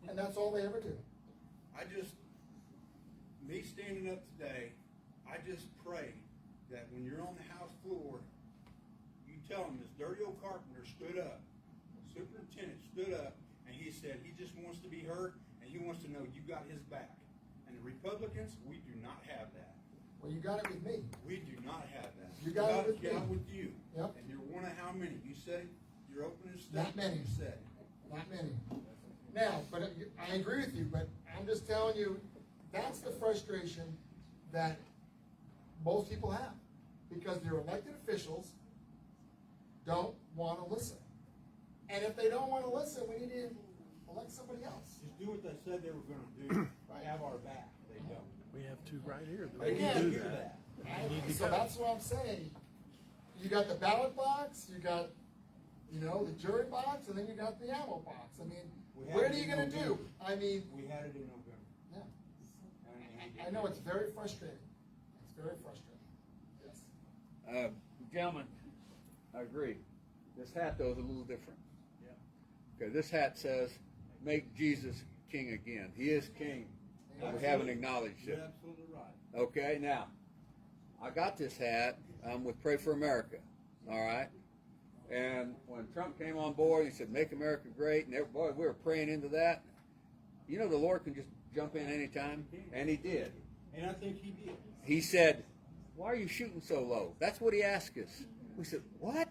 and that's all they ever do. Me standing up today, I just pray that when you're on the House floor, you tell them this dirty old carpenter stood up, superintendent stood up, and he said he just wants to be heard, and he wants to know you got his back. And the Republicans, we do not have that. Well, you got it with me. We do not have that. You got it with me. Got with you. Yep. And you're one of how many? You said your opening statement. Not many. You said. Not many. Now, but I agree with you, but I'm just telling you, that's the frustration that most people have. Because their elected officials don't want to listen. And if they don't want to listen, we need to elect somebody else. Just do what they said they were going to do. Have our back. They don't. We have two right here. They They need do to do that. that. They need to So go. that's what I'm saying. You got the ballot box, you got, the jury box, and then you got the ammo box. I mean, what are you gonna do? I mean, We had it in November. yeah. I know it's very frustrating. It's very frustrating. Yes. Gentlemen, I agree. This hat though is a little different. Okay, this hat says, make Jesus king again. He is king. And we haven't acknowledged You're it. absolutely right. Okay, now, I got this hat with Pray for America, all right? And when Trump came on board, he said, make America great, and boy, we were praying into that. You know the Lord can just jump in anytime, and he did. And I think he did. He said, why are you shooting so low? That's what he asked us. We said, what?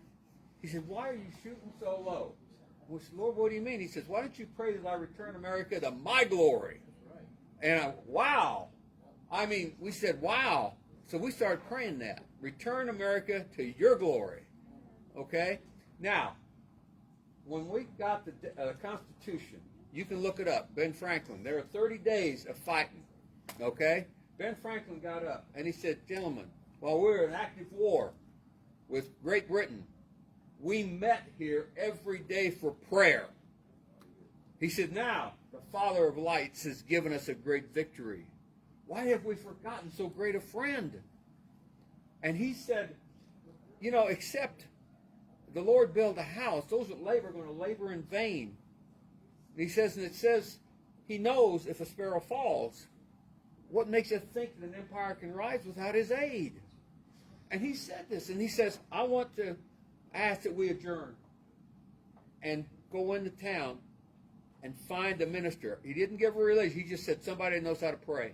He said, why are you shooting so low? We said, Lord, what do you mean? He says, why don't you pray that I return America to my glory? And wow. I mean, we said, wow. So we started praying that. Return America to your glory. Okay? Now, when we got the Constitution, you can look it up. Ben Franklin. There are 30 days of fighting. Okay? Ben Franklin got up and he said, gentlemen, while we were in active war with Great Britain, we met here every day for prayer. He said, now, the Father of lights has given us a great victory. Why have we forgotten so great a friend? And he said, except the Lord build a house, those that labor are going to labor in vain. And he says, and it says, he knows if a sparrow falls, what makes you think that an empire can rise without his aid? And he said this, and he says, I want to ask that we adjourn and go into town and find a minister. He didn't give a religion. He just said somebody that knows how to pray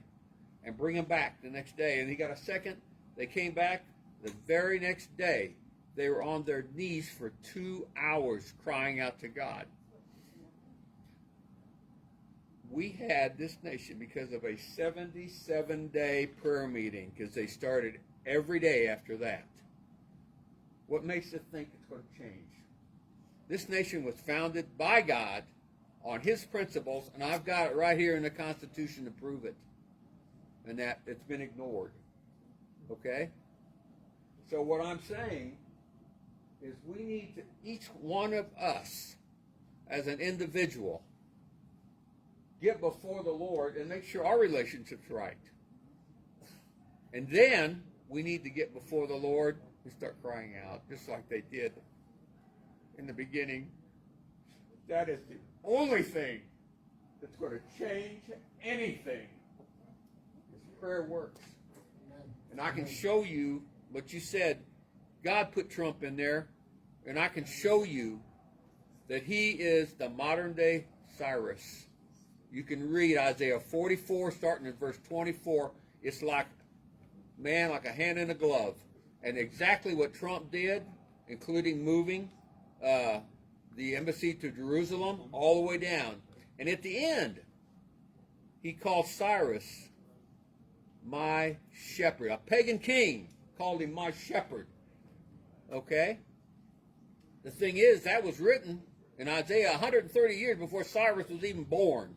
and bring him back the next day. And he got a second. They came back the very next day. They were on their knees for 2 hours crying out to God. We had this nation because of a 77-day prayer meeting, because they started every day after that. What makes you think it's going to change? This nation was founded by God on his principles, and I've got it right here in the Constitution to prove it. And that it's been ignored. Okay? So what I'm saying is we need to, each one of us, as an individual, get before the Lord and make sure our relationship's right. And then we need to get before the Lord and start crying out, just like they did in the beginning. That is the only thing that's going to change anything. Is prayer works. And I can show you what you said. God put Trump in there, and I can show you that he is the modern day Cyrus. You can read Isaiah 44, starting at verse 24. It's like, man, like a hand in a glove. And exactly what Trump did, including moving the embassy to Jerusalem all the way down. And at the end, he called Cyrus my shepherd. A pagan king called him my shepherd. Okay? The thing is, that was written in Isaiah 130 years before Cyrus was even born.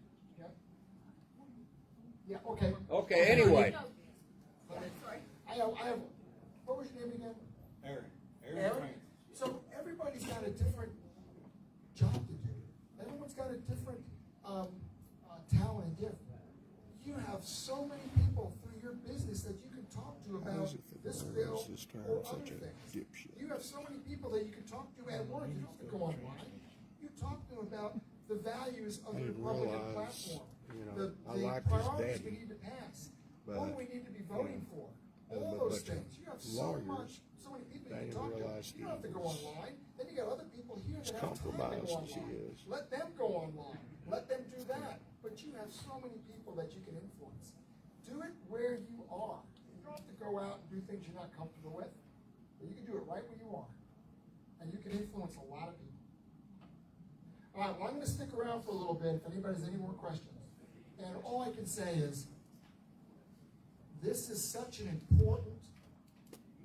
Yeah, okay. Okay, anyway. I have, what was your name again? Aaron. Aaron? So everybody's got a different job to do. Everyone's got a different talent and gift. You have so many people through your business that you can talk to about this bill or other things. You have so many people that you can talk to at work. You don't have to go online. You talk to them about the values of the Republican platform, the priorities we need to pass, what we need to be voting for, all those things. You have so many people you can talk to. You don't have to go online. Then you got other people here that have time to go online. Let them go online. Let them do that. But you have so many people that you can influence. Do it where you are. You don't have to go out and do things you're not comfortable with. But you can do it right where you are. And you can influence a lot of people. All right, well, I'm going to stick around for a little bit if anybody has any more questions. And all I can say is, this is such an important,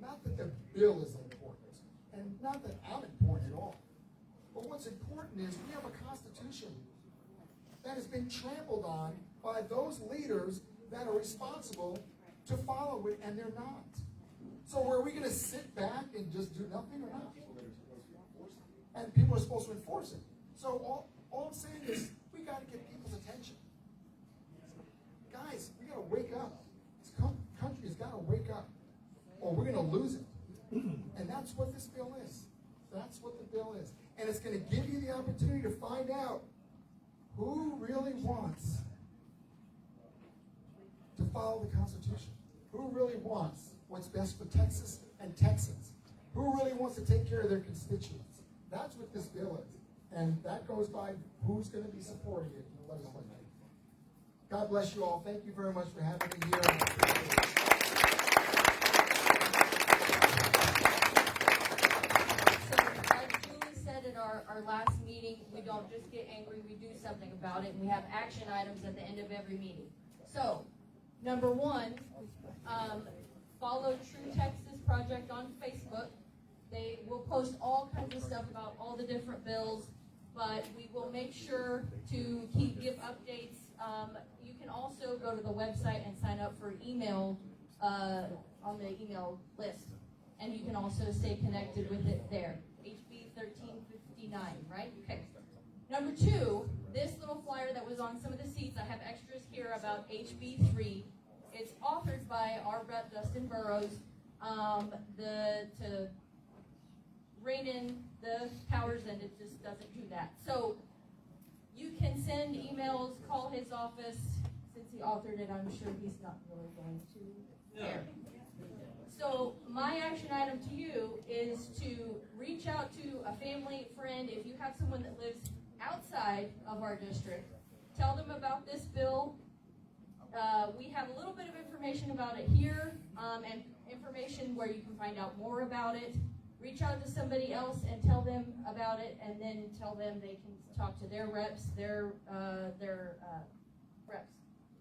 not that the bill is important, and not that I'm important at all, but what's important is we have a constitution that has been trampled on by those leaders that are responsible to follow it, and they're not. So are we going to sit back and just do nothing or not? And people are supposed to enforce it. So all I'm saying is we got to get people's attention. Guys, we got to wake up. This country has got to wake up, or we're going to lose it. And that's what this bill is. That's what the bill is. And it's going to give you the opportunity to find out who really wants to follow the Constitution? Who really wants what's best for Texas and Texans? Who really wants to take care of their constituents? That's what this bill is. And that goes by who's going to be supporting it in the legislature. God bless you all. Thank you very much for having me here. At our last meeting, we don't just get angry, we do something about it, and we have action items at the end of every meeting. So, number one, follow True Texas Project on Facebook. They will post all kinds of stuff about all the different bills, but we will make sure to give updates. You can also go to the website and sign up for email on the email list, and you can also stay connected with it there. HB 1359, right? Okay. Number two, this little flyer that was on some of the seats, I have extras here about HB 3. It's authored by our rep, Dustin Burrows, to rein in the powers, and it just doesn't do that. So you can send emails, call his office. Since he authored it, I'm sure he's not really going to care. So my action item to you is to reach out to a family, friend. If you have someone that lives outside of our district, tell them about this bill. We have a little bit of information about it here, and information where you can find out more about it. Reach out to somebody else and tell them about it, and then tell them they can talk to their reps, their reps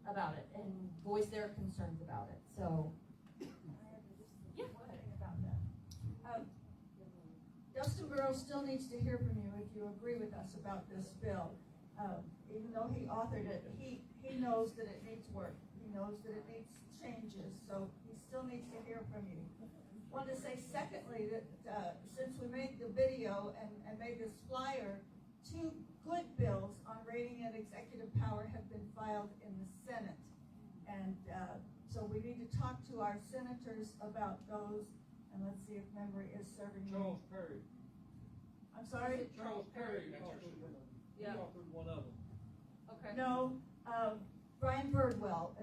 about it, and voice their concerns about it. So. Dustin Burrows still needs to hear from you if you agree with us about this bill. Even though he authored it, he knows that it needs work. He knows that it needs changes, so he still needs to hear from you. I want to say secondly that since we made the video and made this flyer, 2 good bills on rating and executive power have been filed in the Senate. And so we need to talk to our senators about those And let's see if memory is serving me. Charles Perry. I'm sorry? Charles Perry authored one of them. Okay. No, Brian Birdwell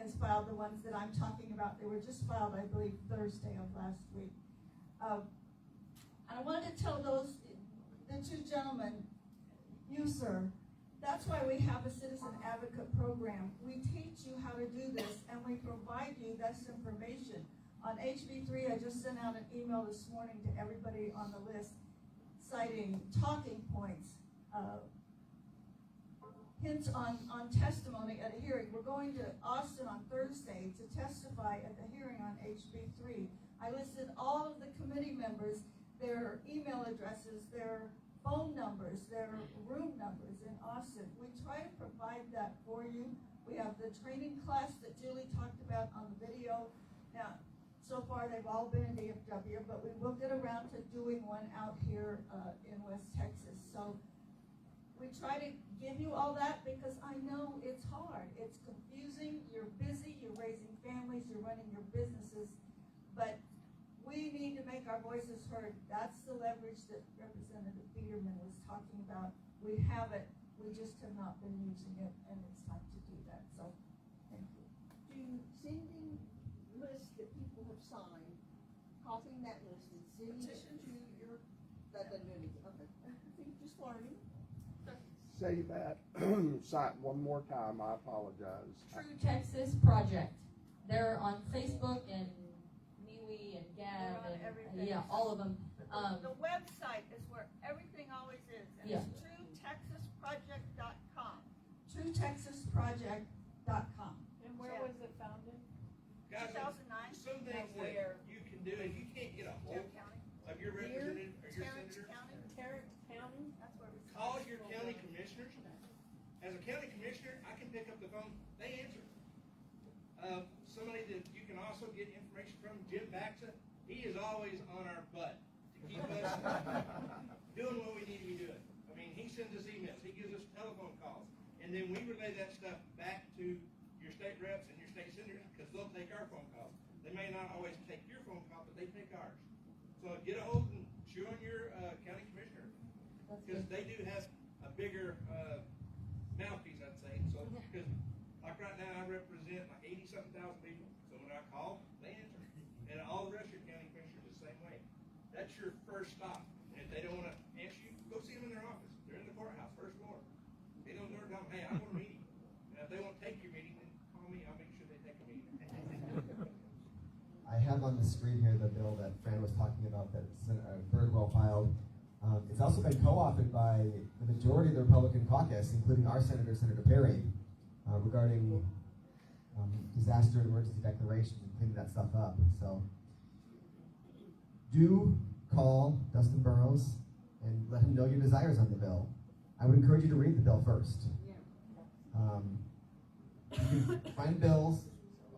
has filed the ones that I'm talking about. They were just filed, I believe, Thursday of last week. And I wanted to tell the two gentlemen, you, sir, that's why we have a citizen advocate program. We teach you how to do this, and we provide you this information. On HB3, I just sent out an email this morning to everybody on the list citing talking points, hints on testimony at a hearing. We're going to Austin on Thursday to testify at the hearing on HB3. I listed all of the committee members, their email addresses, their phone numbers, their room numbers in Austin. We try to provide that for you. We have the training class that Julie talked about on the video. Now, so far they've all been in DFW, but we will get around to doing one out here in West Texas. So we try to give you all that because I know it's hard. It's confusing. You're busy. You're raising families. You're running your businesses. But we need to make our voices heard. That's the leverage that Representative Biedermann was talking about. We have it. We just have not been using it, and it's time to do that. So, thank you. Do sending lists that people have signed, copying that list and sending it to your, that doesn't do anything, okay. I think just learning. Say that site one more time, I apologize. True Texas Project. They're on Facebook and MeWe and Gab They're on and everything. yeah, all of them. The website is where everything always is, and Yeah. it's truetexasproject.com. truetexasproject.com. And where was it founded? Guys, 2009. some things that you can do, if you can't get a hold of your representative or your senator, Tarrant County? That's where we. call your county commissioners. As a county commissioner, I can pick up the phone, they answer. Somebody that you can also get information from, Jim Baxa, he is always on our butt to keep us doing what we need to be doing. I mean, he sends us emails, he gives us telephone calls, and then we relay that stuff back to your state reps and your state senators, because they'll take our phone calls. They may not always take your phone call, but they take ours. So get a hold and chew on your county commissioner, because they do have a bigger mouthpiece, I'd say. So, because like right now, I represent like 80-something thousand people. So when I call, they answer, and all the rest of your county commissioners the same way. That's your first stop. And if they don't want to answer you, go see them in their office. They're in the courthouse, first floor. They don't know, tell them, hey, I want a meeting. And if they won't take your meeting, then call me. I'll make sure they take a meeting. I have on the screen here the bill that Fran was talking about that Birdwell filed. It's also been co-authored by the majority of the Republican caucus, including our senator, Senator Perry, regarding disaster and emergency declarations and cleaning that stuff up. So do call Dustin Burrows and let him know your desires on the bill. I would encourage you to read the bill first. You can find bills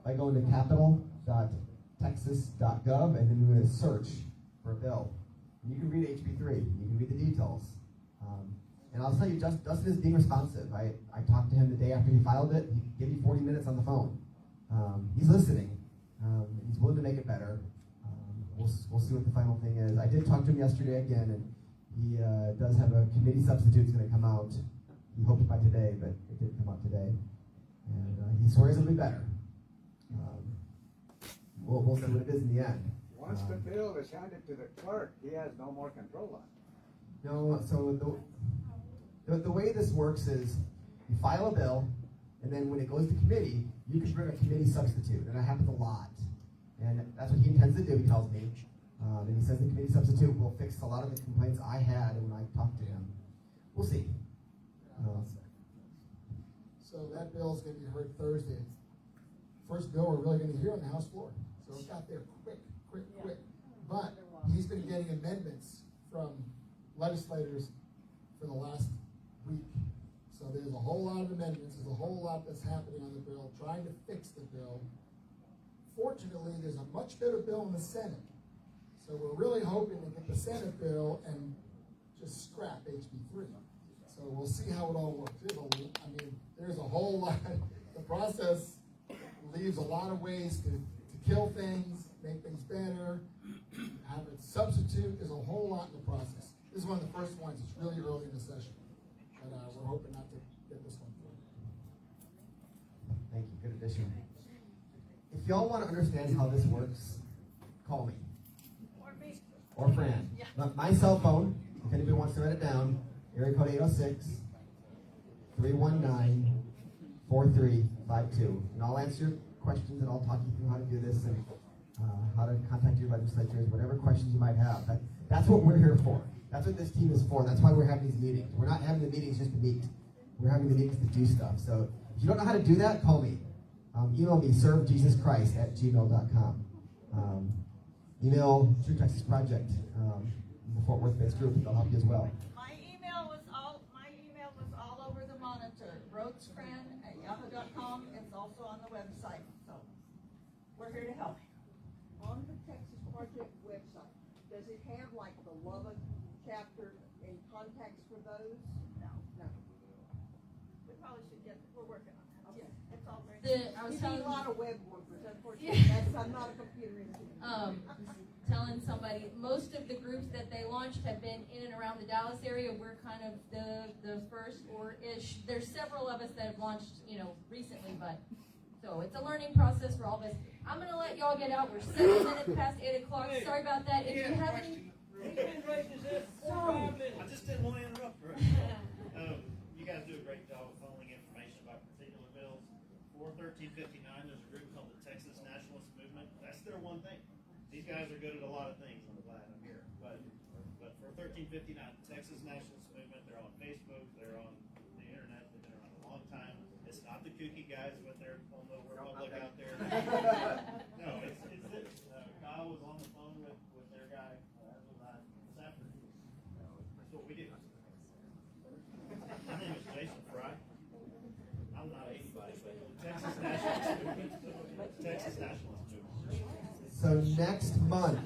by going to capital.texas.gov and then you're going to search for a bill. And you can read HB3. You can read the details. And I'll tell you, Dustin is being responsive. I talked to him the day after he filed it. He gave me 40 minutes on the phone. He's listening. He's willing to make it better. We'll see what the final thing is. I did talk to him yesterday again, and he does have a committee substitute that's going to come out. He hoped by today, but it didn't come out today. And he swears it'll be better. We'll see what it is in the end. Once the bill is handed to the clerk, he has no more control on it. No, so the way this works is you file a bill, and then when it goes to committee, you can bring a committee substitute, and that happens a lot. And that's what he intends to do, he tells me. And he says the committee substitute will fix a lot of the complaints I had when I talked to him. We'll see. So that bill's gonna be heard Thursday. It's first bill we're really gonna hear on the House floor. So it got there quick. But he's been getting amendments from legislators for the last week. So there's a whole lot of amendments, there's a whole lot that's happening on the bill, trying to fix the bill. Fortunately, there's a much better bill in the Senate. So we're really hoping to get the Senate bill and just scrap HB3. So we'll see how it all works. There's a whole lot. The process leaves a lot of ways to kill things, make things better. substitute, there's a whole lot in the process. This is one of the first ones, it's really early in the session, but we're hoping not to get this one through. Thank you, good addition. If y'all want to understand how this works, call me. Or me. Or Fran. My cell phone, if anybody wants to write it down, area code 806-319-4352. And I'll answer your questions and I'll talk you through how to do this and how to contact your legislators, whatever questions you might have. That's what we're here for. That's what this team is for. That's why we're having these meetings. We're not having the meetings just to meet. We're having the meetings to do stuff. So if you don't know how to do that, call me. Email me, servejesuschrist@gmail.com. Email True Texas Project, the Fort Worth-based group. They'll help you as well. My email was all over the monitor. roadsfriend@yahoo.com. It's also on the website. So we're here to help. On the Texas Project website, does it have like the Lubbock chapter and contacts for those? No. No. We probably should get, we're working on that. Okay. It's all very. I was You telling need a lot of web workers, unfortunately. I'm not a computer engineer. telling somebody, most of the groups that they launched have been in and around the Dallas area. We're kind of the first or ish. There's several of us that have launched, recently, but so it's a learning process for all of us. I'm gonna let y'all get out. We're 7 minutes past 8 o'clock. Sorry about that. If you have any. I just didn't want to interrupt. You guys do a great job of funneling information about particular bills. For 1359, there's a group called the Texas Nationalist Movement. That's their one thing. These guys are good at a lot of things. I'm glad I'm here. But for 1359, the Texas Nationalist Movement, they're on Facebook, they're on the internet, they've been around a long time. It's not the kooky guys with their on the Republic out there. No, it's this. Kyle was on the phone with their guy, as was I this afternoon. That's what we do. My name is Jason Fry. I'm not anybody, but Texas Nationalist Movement. Texas Nationalist Movement. So next month,